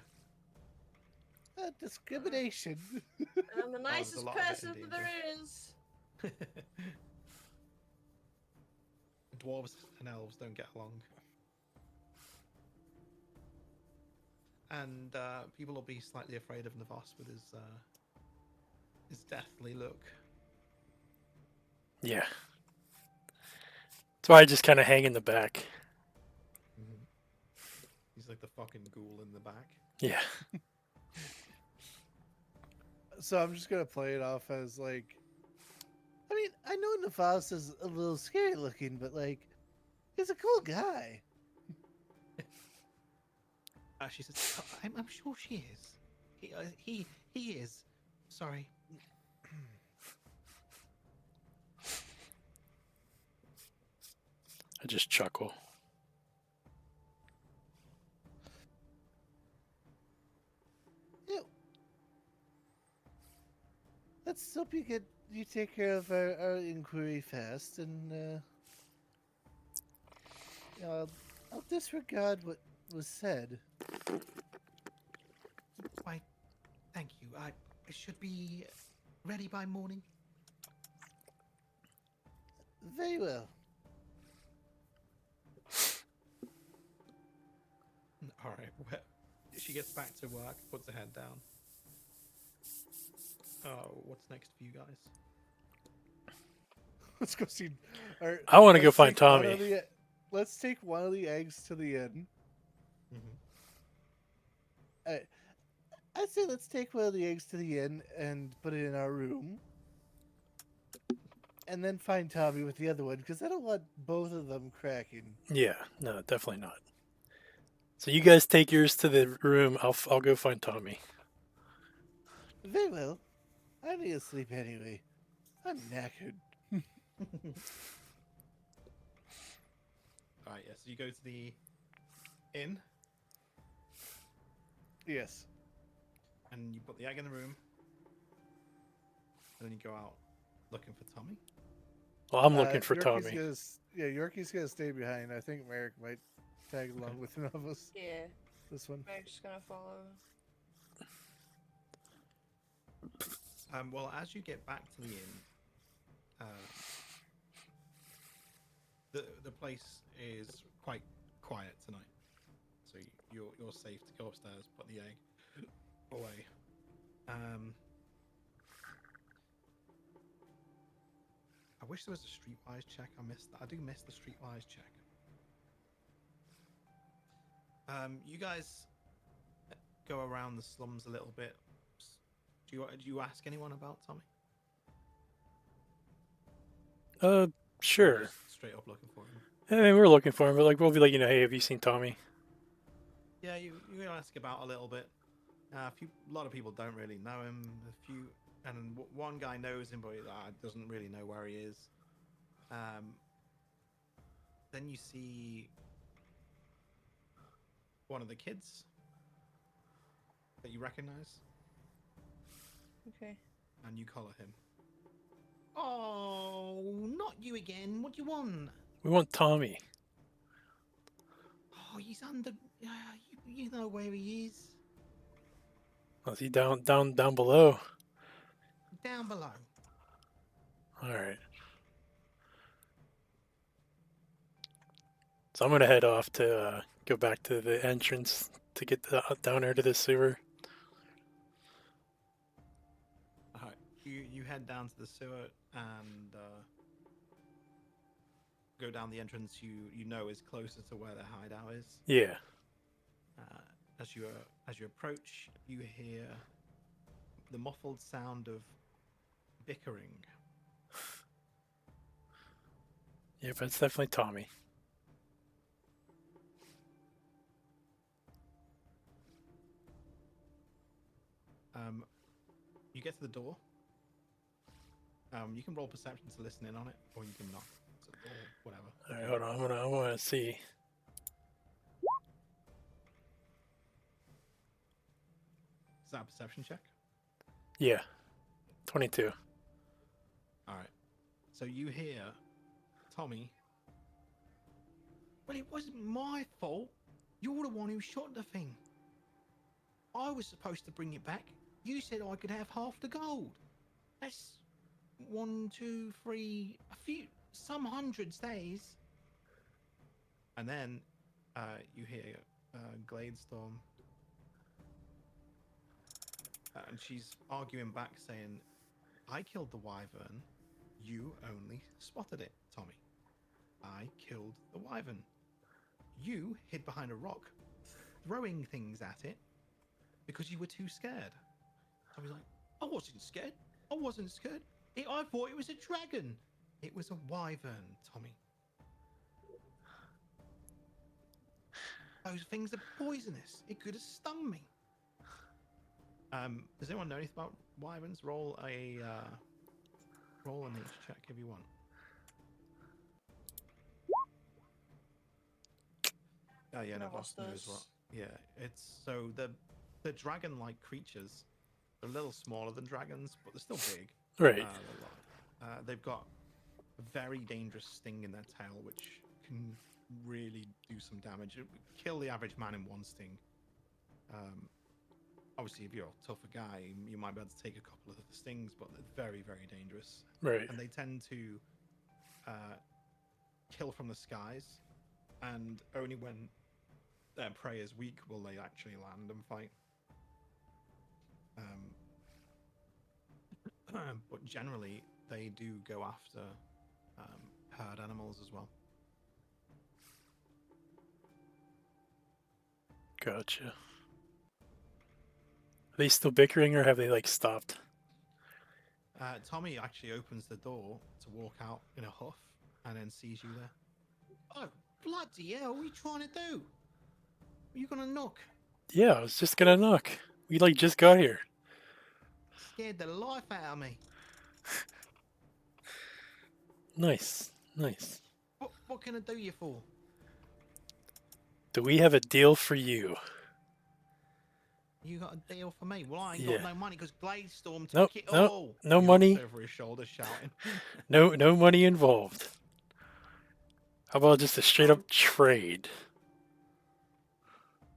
Discrimination. And I'm the there's a nicest lot of it in person that there D&D. is. Dwarves and elves don't get along. And people will be slightly afraid of Navos with his deathly look. Yeah. That's why I just kind of hang in the back. Mm-hmm. He's like the fucking ghoul in the back. Yeah. So I'm just gonna play it off as like, I mean, I know Navas is a little scary looking, but like, he's a cool guy. She says, "Oh, I'm sure she is. He is. Sorry." I just chuckle. Yeah. Let's hope you take care of our inquiry fast, and I'll disregard what was said. Why, thank you. I should be ready by morning. Very well. All right. Well, she gets back to work, puts her head down. What's next for you guys? Let's go see. I wanna go let's find take one Tommy. of let's take one of the eggs to the inn. I'd say let's take one of the eggs to the inn and put it in our room. And then find Tommy with the other one, because I don't want both of them cracking. Yeah. No, definitely not. So you guys take yours to the room. I'll go find Tommy. Very well. I need to sleep anyway. I'm knackered. All right, yeah. So you go to the inn Yes. and you put the egg in the room, and then you go out looking for Tommy. Well, I'm looking for Yorkie's Tommy. Yorkie's gonna stay behind. I think Merrick might tag along with Navos. Yeah, This one. Meg's gonna follow. Well, as you get back to the inn, the place is quite quiet tonight, so you're safe to go upstairs, put the egg away. I wish there was a streetwise check. I missed that. I do miss the streetwise check. You guys go around the slums a little bit. Do you ask anyone about Tommy? Or Sure. just straight up looking for him. I mean, we're looking for him, but like we'll be like, hey, have you seen Tommy? Yeah, you ask about a little bit. A lot of people don't really know him. And one guy knows him, but doesn't really know where he is. Then you see one of the kids that you recognize, Okay. and you collar him. Oh, not you again! What do you want? We want Tommy. Oh, he's under. You know where he is. Oh, is he down below? Down below. All right. So I'm gonna head off to go back to the entrance to get down there to the sewer. All right. You head down to the sewer and go down the entrance you know is closer to where their hideout is. Yeah. As you approach, you hear the muffled sound of bickering. Yeah, but it's definitely Tommy. You get to the door. You can roll perception to listen in on it, or you can knock, or whatever. All right, hold on. I want to see. Is that a perception check? Yeah. 22. All right. So you hear Tommy. Well, it wasn't my fault. You're the one who shot the thing. I was supposed to bring it back. You said I could have half the gold. That's 1, 2, 3, some hundreds days. And then you hear Gladestorm. And she's arguing back, saying, I killed the wyvern. You only spotted it, Tommy. I killed the wyvern. You hid behind a rock, throwing things at it because you were too scared. Tommy's like, I wasn't scared. I wasn't scared. I thought it was a dragon. It was a wyvern, Tommy. Those things are poisonous. It could have stung me. Does anyone know anything about wyverns? Roll a nature check if you want. Oh yeah, Navos Navos knows does. what. Yeah, it's so the dragon-like creatures. They're a little smaller than dragons, but they're still big. Right. They've got a very dangerous sting in their tail, which can really do some damage. It would kill the average man in one sting. Obviously, if you're a tougher guy, you might be able to take a couple of the stings, but they're very, very dangerous. Right. And they tend to kill from the skies, and only when their prey is weak will they actually land and fight. But generally, they do go after herd animals as well. Gotcha. Are they still bickering, or have they like stopped? Tommy actually opens the door to walk out in a huff, and then sees you there. Oh, bloody hell! What are you trying to do? You gonna knock? Yeah, I was just gonna knock. We like just got here. Scared the life out of me. Nice, nice. What can I do you for? Do we have a deal for you? You got a deal for me? Well, I ain't Yeah. got no money because Gladestorm took Nope, it nope, all. no He money. looks over his shoulder shouting. No money involved. How about just a straight up trade?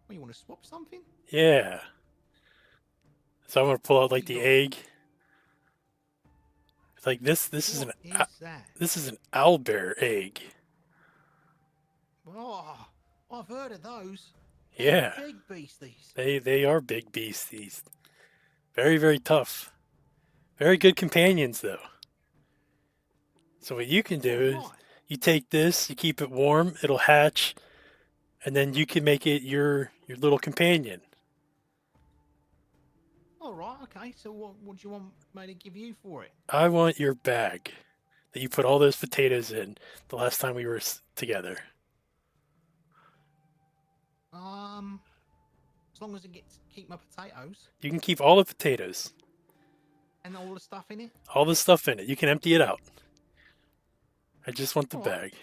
Well, you want to swap something? Yeah. So I'm gonna pull out like You the got- egg. It's like this is What is that? this is an owlbear egg. Oh, I've heard of those. Yeah. Big beasties. They are big beasties. Very, very tough. Very good companions though. So what you can do is Right. you take this, you keep it warm, it'll hatch, and then you can make it your little companion. All right. Okay. So what do you want me to give you for it? I want your bag that you put all those potatoes in the last time we were together. As long as it gets keep my potatoes You can keep all the potatoes, and all the stuff in it. all the stuff in it. You can empty it out. I just want the All right. bag.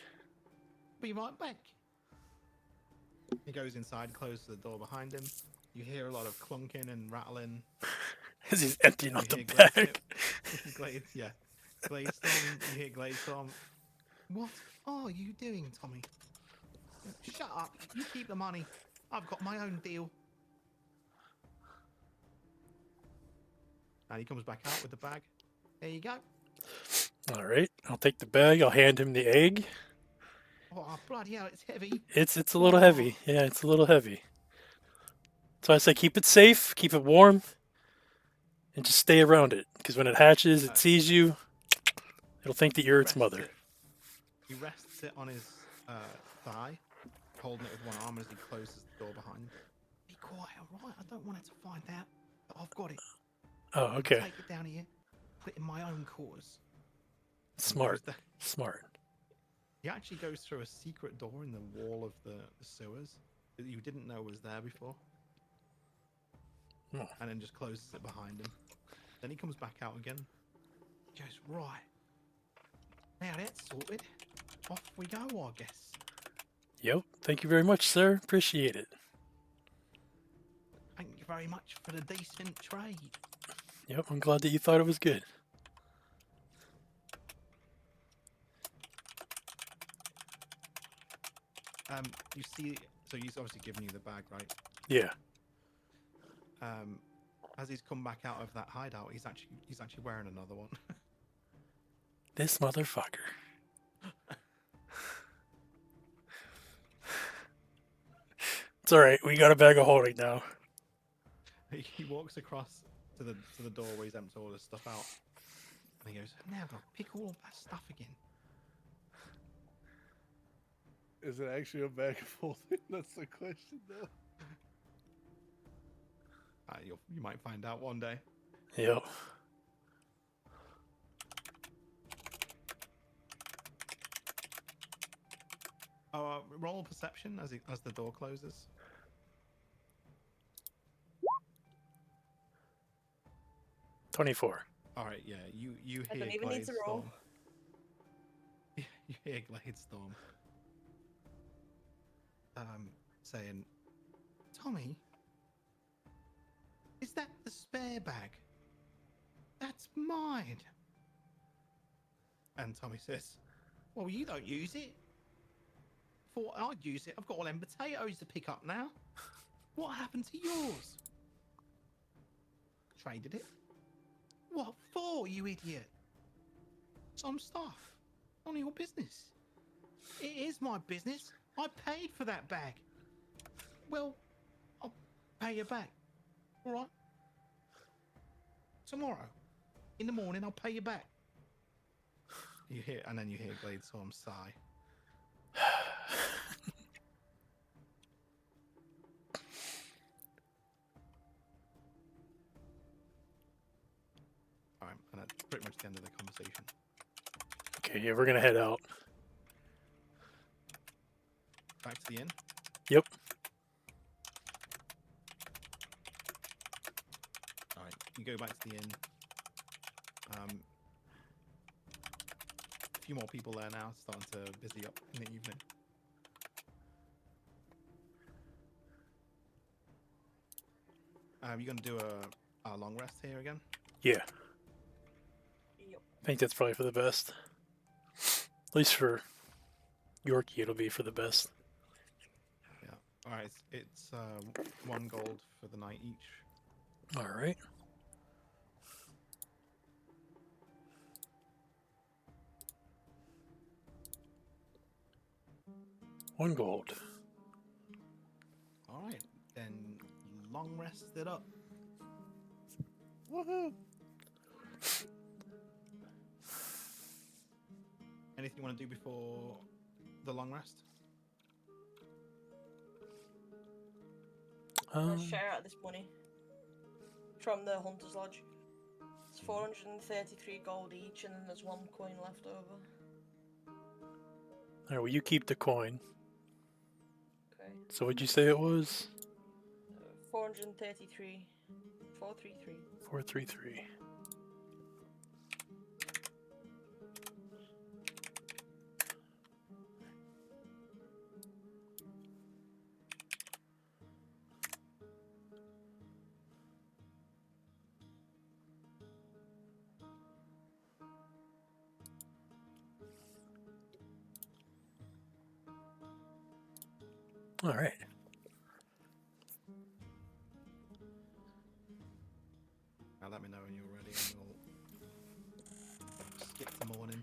Be right back. He goes inside, closes the door behind him. You hear a lot of clunking and rattling. As he's emptying You out the hear bag. Gladestorm, you hear Gladestorm. What are you doing, Tommy? Shut up. You keep the money. I've got my own deal. And he comes back out with the bag. There you go. All right, I'll take the bag. I'll hand him the egg. Oh, bloody hell, it's heavy. It's a little heavy. Yeah, it's a little heavy. So I say keep it safe, keep it warm, and just stay around it. Because when it hatches, it sees you, it'll think that you're its mother. He rests it on his thigh, holding it with one arm as he closes the door behind him. Be quiet, all right? I don't want it to find out, but I've got it. Oh, okay. Take it down here, put it in my own quarters. Smart. Smart. He actually goes through a secret door in the wall of the sewers that you didn't know was there before. Oh. And then just closes it behind him. Then he comes back out again. He goes, right. Now that's sorted. Off we go, I guess. Yep. Thank you very much, sir. Appreciate it. Thank you very much for the decent trade. Yep. I'm glad that you thought it was good. You see, so he's obviously given you the bag, right? Yeah. As he's come back out of that hideout, he's actually wearing another one. This motherfucker. It's all right. We got a bag of holding now. He walks across to the door where he's emptied all this stuff out, and he goes, "Now I'll pick all that stuff again." Is it actually a bag of holding? That's the question, though. You might find out one day. Yep. Roll perception as the door closes. $24. All right, yeah. You hear I don't even need to roll. Gladestorm. You hear Gladestorm saying, "Tommy, is that the spare bag? That's mine." And Tommy says, "Well, you don't use it. Thought I'd use it. I've got all them potatoes to pick up now. What happened to yours? Traded it. What for, you idiot? Some stuff. None of your business. It is my business. I paid for that bag. Well, I'll pay you back. All right? Tomorrow. In the morning, I'll pay you back." You hear Gladestorm sigh. Alright, and that's pretty much the end of the conversation. Okay, yeah, we're gonna head out. Back to the inn. Yep. you go back to the inn. A few more people there now, starting to busy up in the evening. You gonna do a long rest here again? Yeah, Yep. I think that's probably for the best. At least for Yorkie, it'll be for the best. Yeah. All right. It's 1 gold for the night each. All right. One gold. All right. Then long rest it up. Woohoo! Anything you want to do before the long rest? Let's share out this money from the Hunter's Lodge. It's 433 gold each, and then there's 1 coin left over. All right, well, you keep the coin. Okay. So what'd you say it was? 433. 433. 433. All right. Now let me know when you're ready, and we'll skip the morning.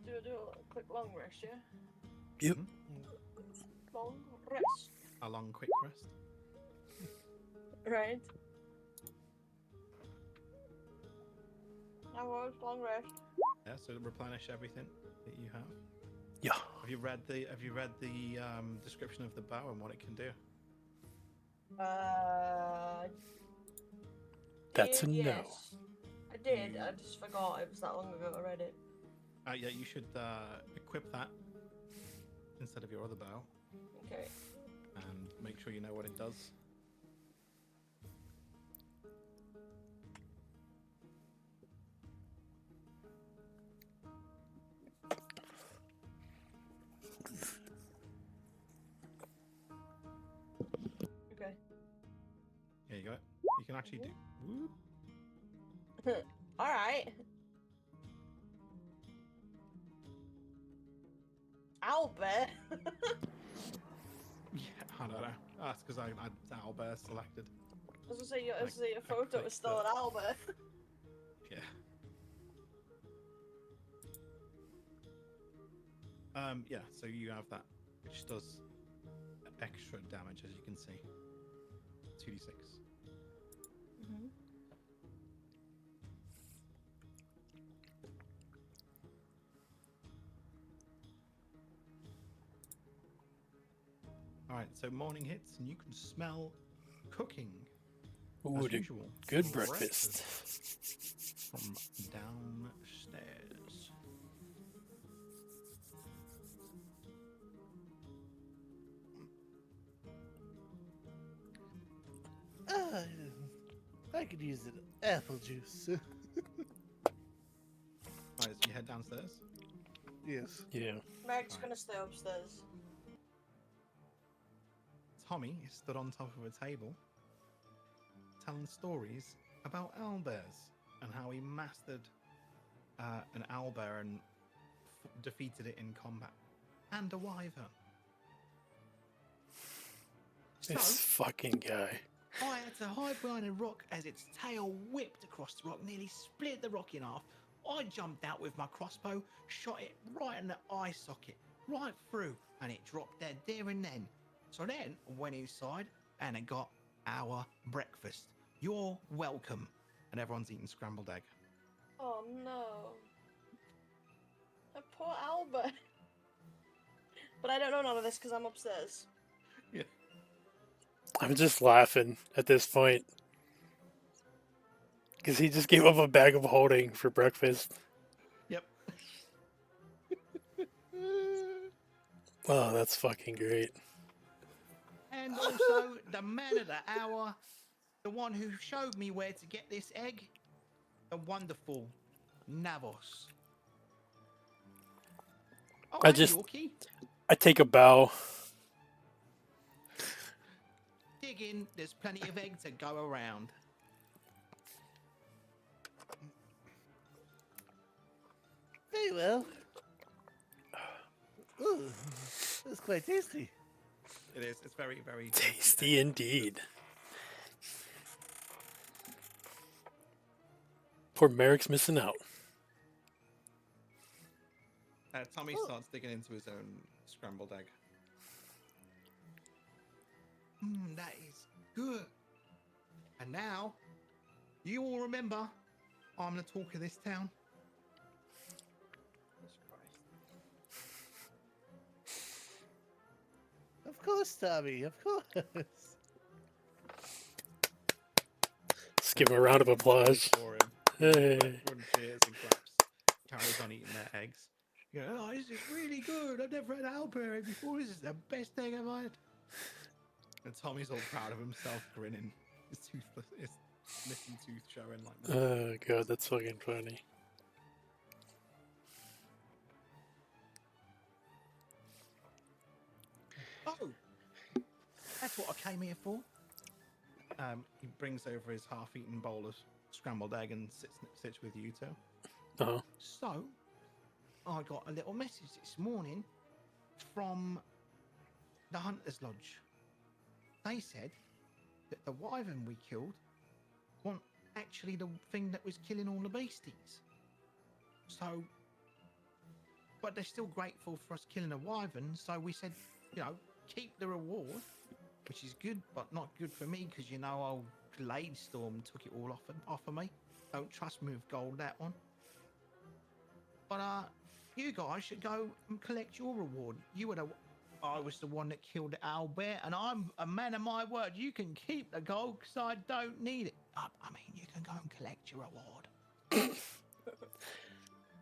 Let me do a quick long rest, yeah? Yep. Long rest. A long, quick rest. Right. Now what? Long rest. Yeah. So replenish everything that you have. Yeah. Have you read the description of the bow and what it can do? That's a no. Yes. I did. I just forgot. It was that long ago I read it. Yeah. You should equip that instead of your other bow, Okay. and make sure you know what it does. Okay. There you go. You can actually do. Whoop. All right. Albert. Yeah, I don't know. That's because I had Albert selected. I was gonna say your I photo clicked was still that. an Albert. Yeah. Yeah, so you have that, which does extra damage, as you can see. 2d6. Mm-hmm. Alright, so morning hits, and you can smell cooking. Ooh, as the usual. good from breakfast. From downstairs. I could use an apple juice. Alright, so you head downstairs. Yes. Yeah. Meg's Right. gonna stay upstairs. Tommy is stood on top of a table telling stories about owlbears and how he mastered an owlbear and defeated it in combat, and a wyvern. This fucking guy. I had to hide behind a rock as its tail whipped across the rock, nearly split the rock in half. I jumped out with my crossbow, shot it right in the eye socket, right through, and it dropped dead there and then. So then I went inside and I got our breakfast. You're welcome. And everyone's eating scrambled egg. Oh no. That poor Albert. But I don't know none of this because I'm upstairs. Yeah. I'm just laughing at this point. Because he just gave up a bag of holding for breakfast. Yep. Oh, that's fucking great. And also the man of the hour, The one who showed me where to get this egg? The wonderful Navos. Oh, I hey, just- Yorkie. I take a bow. Dig in. There's plenty of egg to go around. Very well. Ooh, that's quite tasty. It is. It's very, very Tasty indeed. Poor Merrick's missing out. Tommy Oh. starts digging into his own scrambled egg. That is good. And now, you all remember, I'm the talk of this town. Of course, Tommy. Of course. Let's give him a round of applause. For him. Hey. Everyone cheers and claps. Carries on eating their eggs. You know, oh, this is really good. I've never had owlbear egg before. This is the best egg I've had. And Tommy's all proud of himself, grinning. His missing tooth showing like that. Oh god, that's fucking funny. Oh, that's what I came here for. He brings over his half-eaten bowl of scrambled egg and sits with you two. Uh-huh. So, I got a little message this morning from the Hunter's Lodge. They said that the wyvern we killed wasn't actually the thing that was killing all the beasties. So, but they're still grateful for us killing a wyvern, so we said, you know, keep the reward, which is good, but not good for me, because, you know, old Glade Storm took it all off of me. Don't trust me with gold, that one. But, you guys should go and collect your reward. I was the one that killed the owlbear, and I'm a man of my word. You can keep the gold, because I don't need it. I mean, you can go and collect your reward.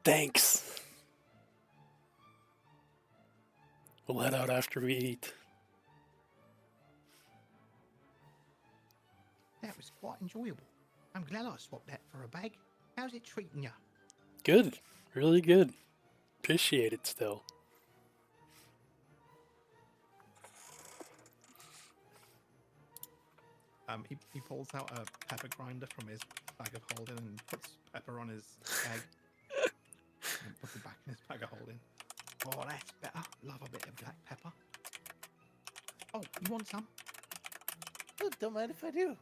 Thanks. We'll head out after we eat. That was quite enjoyable. I'm glad I swapped that for a bag. How's it treating you? Good. Really good. Appreciate it still. He pulls out a pepper grinder from his bag of holding and puts pepper on his egg. And puts it back in his bag of holding. Oh, that's better. Love a bit of black pepper. Oh, you want some? Oh, don't mind if I do.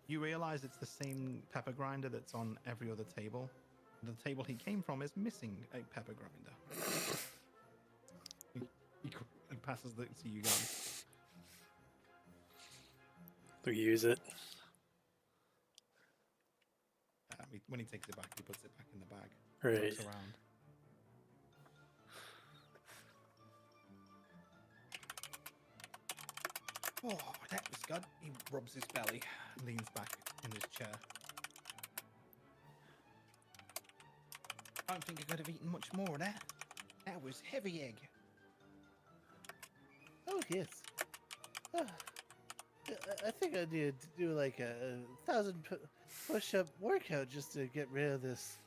You realize it's the same pepper grinder that's on every other table. The table he came from is missing a pepper grinder. He passes it to you guys. We use it. When he takes it back, he puts it back in the bag. Right. Looks around. Oh, that was good. He rubs his belly, leans back in his chair. I don't think I could have eaten much more of that. That was heavy egg. Oh, yes. I think I need to do like a 1,000 push-up workout just to get rid of this.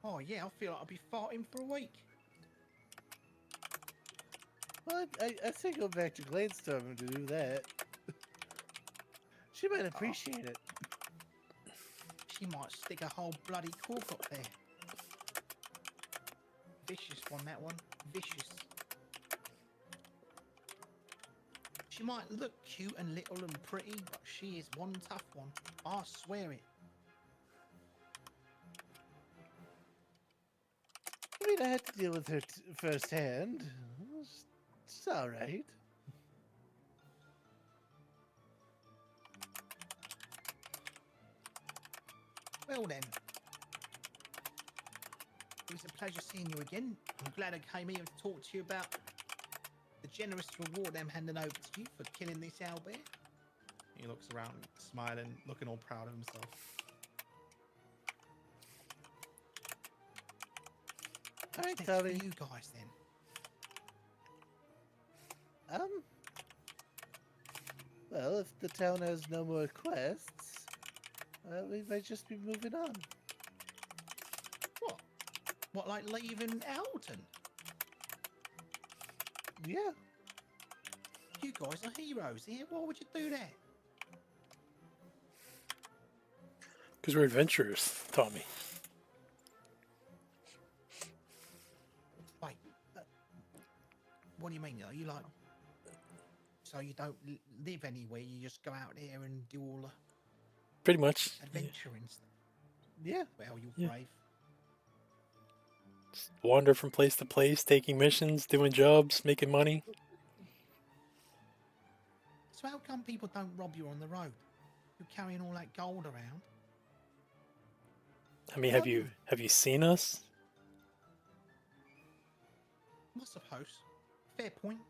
Oh yeah, I feel like I'll be farting for a week. Well, I say go back to Gladestorm to do that. She might appreciate it. She might stick a whole bloody cork up there. Vicious one, that one. Vicious. She might look cute and little and pretty, but she is one tough one. I swear it. I mean, I had to deal with her firsthand. It's alright. Well then. It was a pleasure seeing you again. I'm glad I came here to talk to you about the generous reward I'm handing over to you for killing this owlbear. He looks around, smiling, looking all proud of himself. Alright, What's next for Tommy. you guys then? Well, if the town has no more quests, we might just be moving on. What? What, like leaving Elton? Yeah. You guys are heroes here. Why would you do that? Because we're adventurers, Tommy. Wait. What do you mean? Are you like... So you don't live anywhere, you just go out there and do all the Pretty much. adventuring stuff? Yeah. Well, you're Yeah. brave. Just wander from place to place, taking missions, doing jobs, making money. So how come people don't rob you on the road? You're carrying all that gold around. I mean, have you seen us? I suppose. Fair point.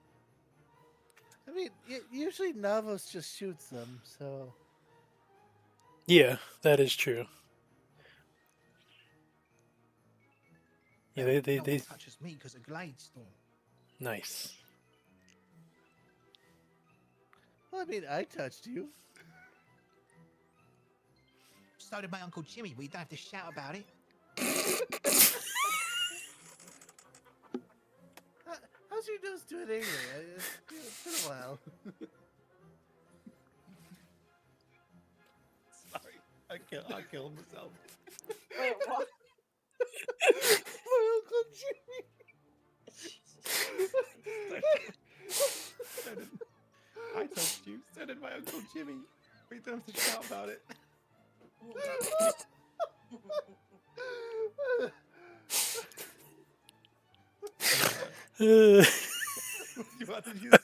I mean, usually Navos just shoots them, so... Yeah, that is true. Yeah, Well, they no one touches me because of Gladestone. nice. Well, I mean, I touched you. So did my Uncle Jimmy, but you don't have to shout about it. How's your nose doing anyway? It's been a while. Sorry, I killed myself. Wait, what? My Uncle Jimmy! I touched you, so did my Uncle Jimmy. We don't have to shout about it. What did you say?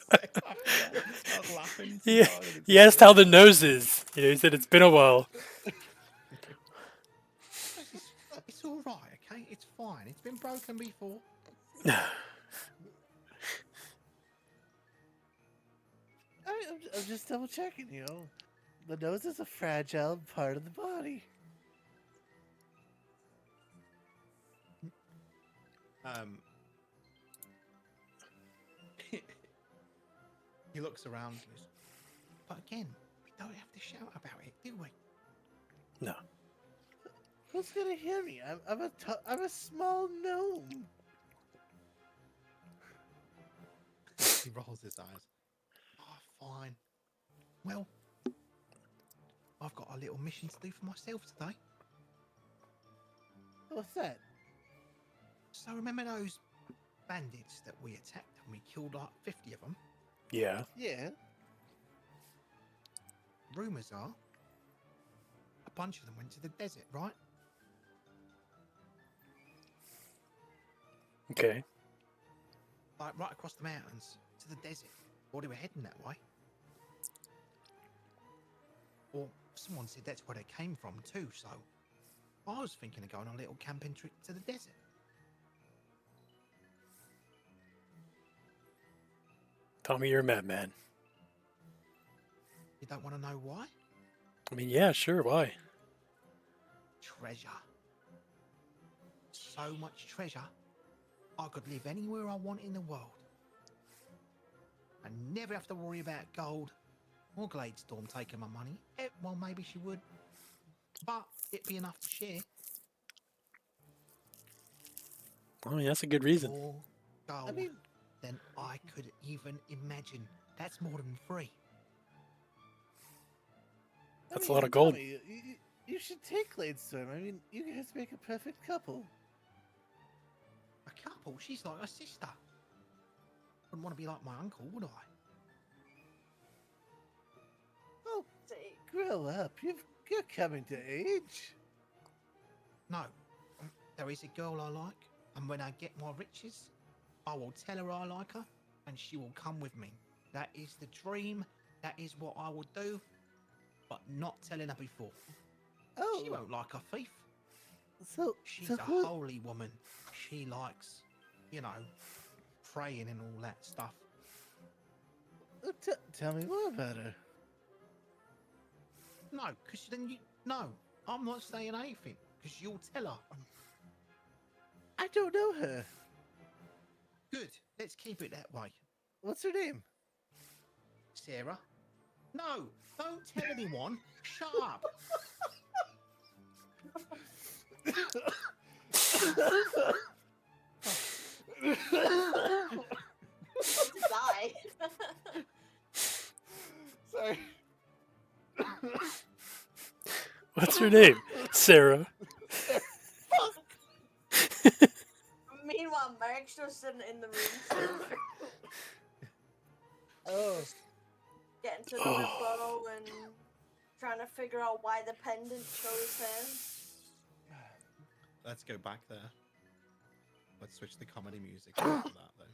I was laughing. So Yeah, hard and he asked how the nose is. You know, he said it's been a while. It's all right, okay? It's fine. It's been broken before. I'm just double checking, you know. The nose is a fragile part of the body. He looks around. And goes, but again, we don't have to shout about it, do we? No. Who's gonna hear me? I'm a small gnome. He rolls his eyes. Oh, fine. Well, I've got a little mission to do for myself today. What's that? So remember those bandits that we attacked and we killed like 50 of them? Yeah. Yeah. Rumours are a bunch of them went to the desert, right? Okay. Like right across the mountains to the desert. Or they were heading that way. Or someone said that's where they came from too, so I was thinking of going on a little camping trip to the desert. Tommy, you're a madman. You don't want to know why? I mean, yeah, sure, why? Treasure. So much treasure, I could live anywhere I want in the world. And never have to worry about gold or Gladestone taking my money. Well, maybe she would. But it'd be enough to share. I mean, that's a good reason. More gold I mean, than I could even imagine. That's more than free. That's a lot of gold. Tommy, you should take Gladestone. I mean, you guys make a perfect couple. A couple? She's like a sister. Wouldn't want to be like my uncle, would I? Oh, grow up. You're coming to age. No. There is a girl I like, and when I get my riches, I will tell her I like her, and she will come with me. That is the dream. That is what I will do, but not telling her before. Oh, She won't like a thief. She's so a who? holy woman. She likes, you know, praying and all that stuff. Tell me more about her. No, because then you... No, I'm not saying anything, because you'll tell her. I don't know her. Good, let's keep it that way. What's her name? Sarah. No, don't tell anyone. Shut up. To die. Sorry. What's her name? Sarah. Meanwhile, Merrick's just sitting in the room, Oh, getting to know her bow and trying to figure out why the pendant chose her. Let's go back there. Let's switch the comedy music after that, though.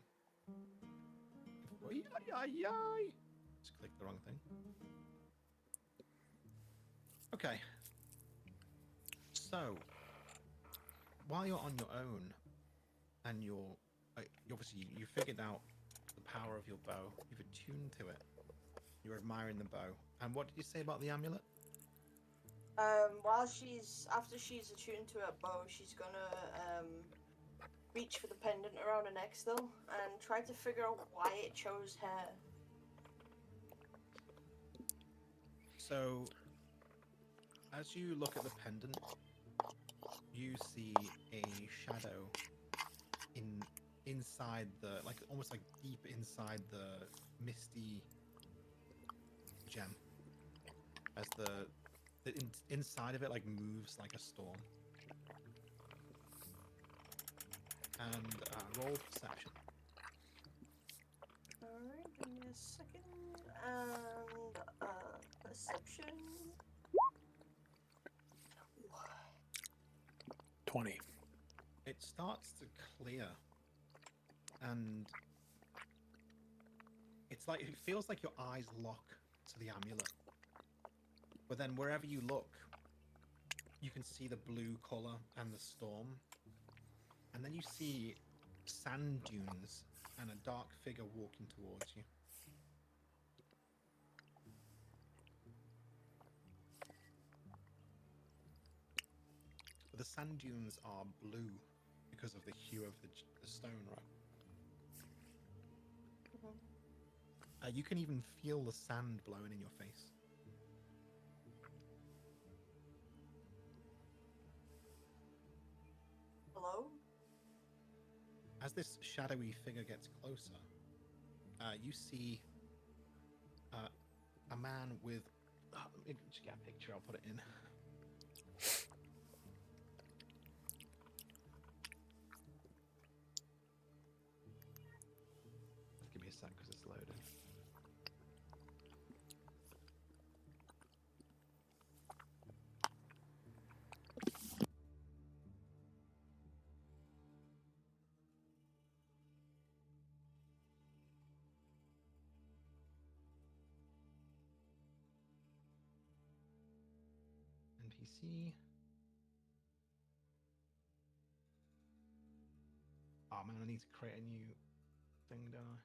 Just clicked the wrong thing. Okay. So, while you're on your own, and you obviously you figured out the power of your bow, you've attuned to it, you're admiring the bow. And what did you say about the amulet? After she's attuned to her bow, she's gonna reach for the pendant around her neck still and try to figure out why it chose her. So, as you look at the pendant, you see a shadow inside the, like, almost like deep inside the misty gem, as the inside of it like moves like a storm. And roll perception. Alright, give me a second. And perception. 20. It starts to clear, and it's like, it feels like your eyes lock to the amulet, but then wherever you look, you can see the blue color and the storm, and then you see sand dunes and a dark figure walking towards you. But the sand dunes are blue because of the hue of the stone, right? You can even feel the sand blowing in your face. Hello? As this shadowy figure gets closer, you see a man with... let me just get a picture, I'll put it in. Give me a sec because it's loading. NPC. Oh man, I need to create a new thing, don't I?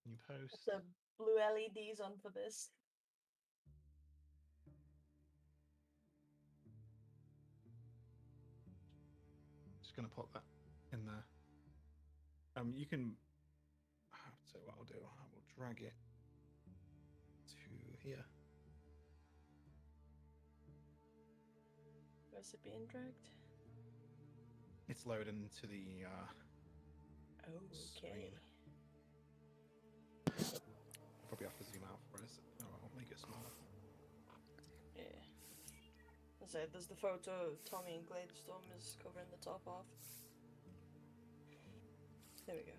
New post. The blue LEDs on for this. Just gonna put that in there. You can. So what I'll do, I will drag it to here. Where's it being dragged? It's loading into the Okay. screen. Probably have to zoom out for it. Oh, I'll make it smaller. Yeah. As I said, there's the photo of Tommy and Gladestone is covering the top off. There we go.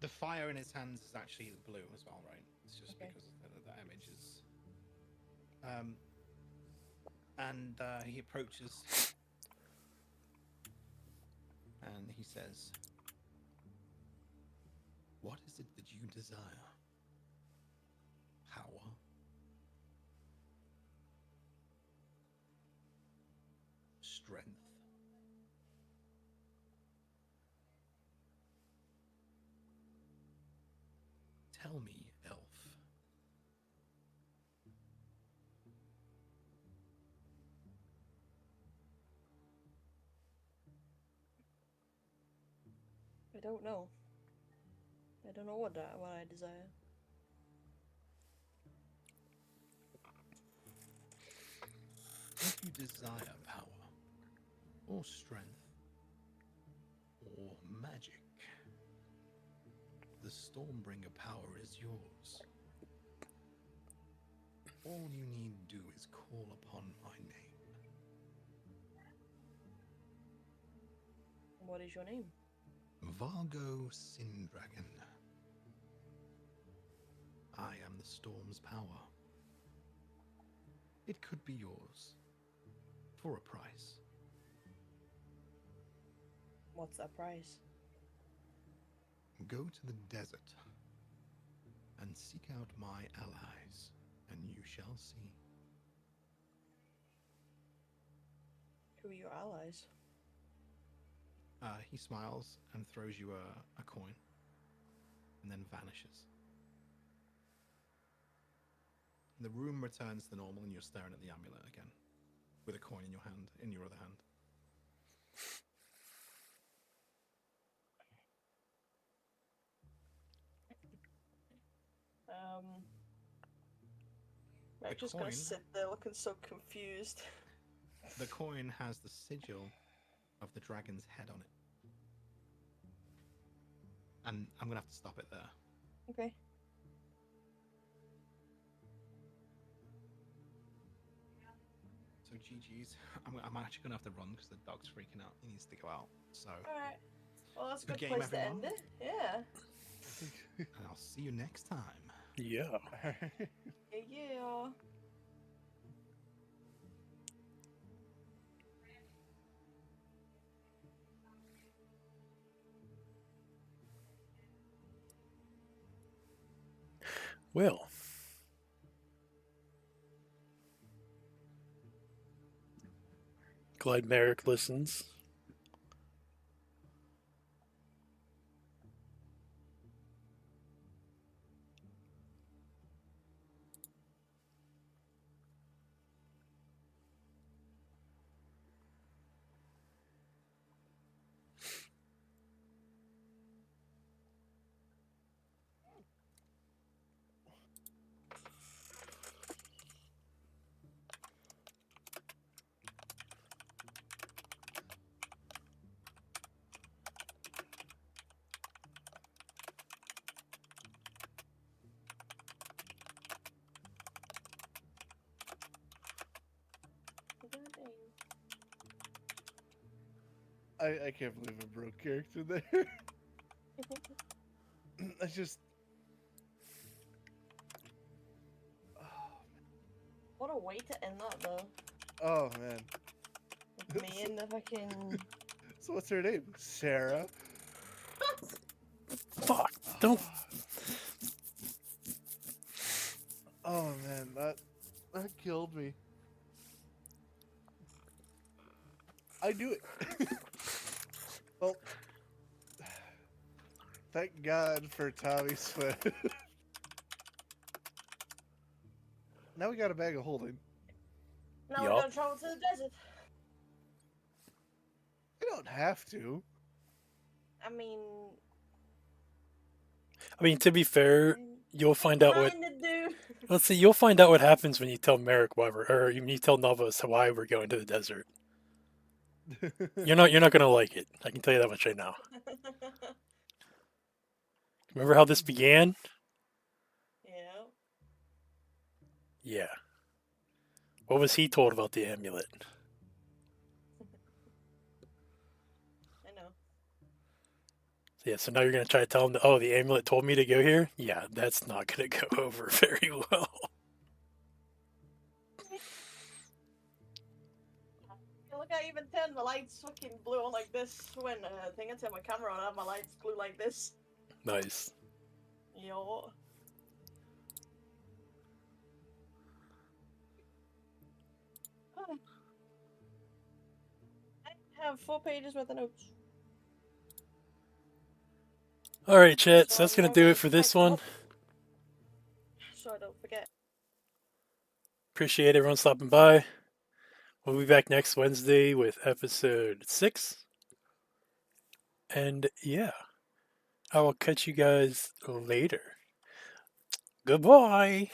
The fire in his hands is actually blue as well, right? It's just Okay. because the image is. And he approaches, and he says, "What is it that you desire? Power? Strength? Tell me, elf." I don't know. I don't know what I desire. If you desire power, or strength, or magic, the Stormbringer power is yours. All you need do is call upon my name. What is your name? Vargo Sindragon. I am the storm's power. It could be yours. For a price. What's that price? Go to the desert and seek out my allies, and you shall see. Who are your allies? He smiles and throws you a coin, and then vanishes. The room returns to normal, and you're staring at the amulet again, with a coin in your hand, in your other hand. I'm just gonna coin- sit there looking so confused. The coin has the sigil of the dragon's head on it. And I'm gonna have to stop it there. Okay. So GG's. I'm actually gonna have to run because the dog's freaking out. He needs to go out. So, Alright. Well, that's a Good good game, place to end everyone. it. Yeah. and I'll see you next time. Yeah. Yeah. Well. Glad Merrick listens. I can't believe I broke character there. I just. What a way to end that, though. Oh man. With me and the fucking. So what's her name? Sarah. Fuck. Don't. Oh man, that killed me. I knew it. Well, thank God for Tommy Sweat. Now we got a bag of holding. Now we're Yup. gonna travel to the desert. We don't have to. I mean, To be fair, you'll find out what. kinda do. Let's see. You'll find out what happens when you tell Merrick why we're, or when you tell Navos why we're going to the desert. You're not gonna like it. I can tell you that much right now. Remember how this began? Yeah. Yeah. What was he told about the amulet? I know. Yeah, so now you're gonna try to tell him that, oh, the amulet told me to go here? Yeah, that's not gonna go over very well. Look, I even turned my lights fucking blue on like this when I think I turned my camera on. I have my lights blue like this. Nice. Yo. I have 4 pages worth of notes. Alright, chat, so So that's I'm gonna now do gonna it for type this them one. up so I don't forget. Appreciate everyone stopping by. We'll be back next Wednesday with episode 6. And yeah. I will catch you guys later. Goodbye.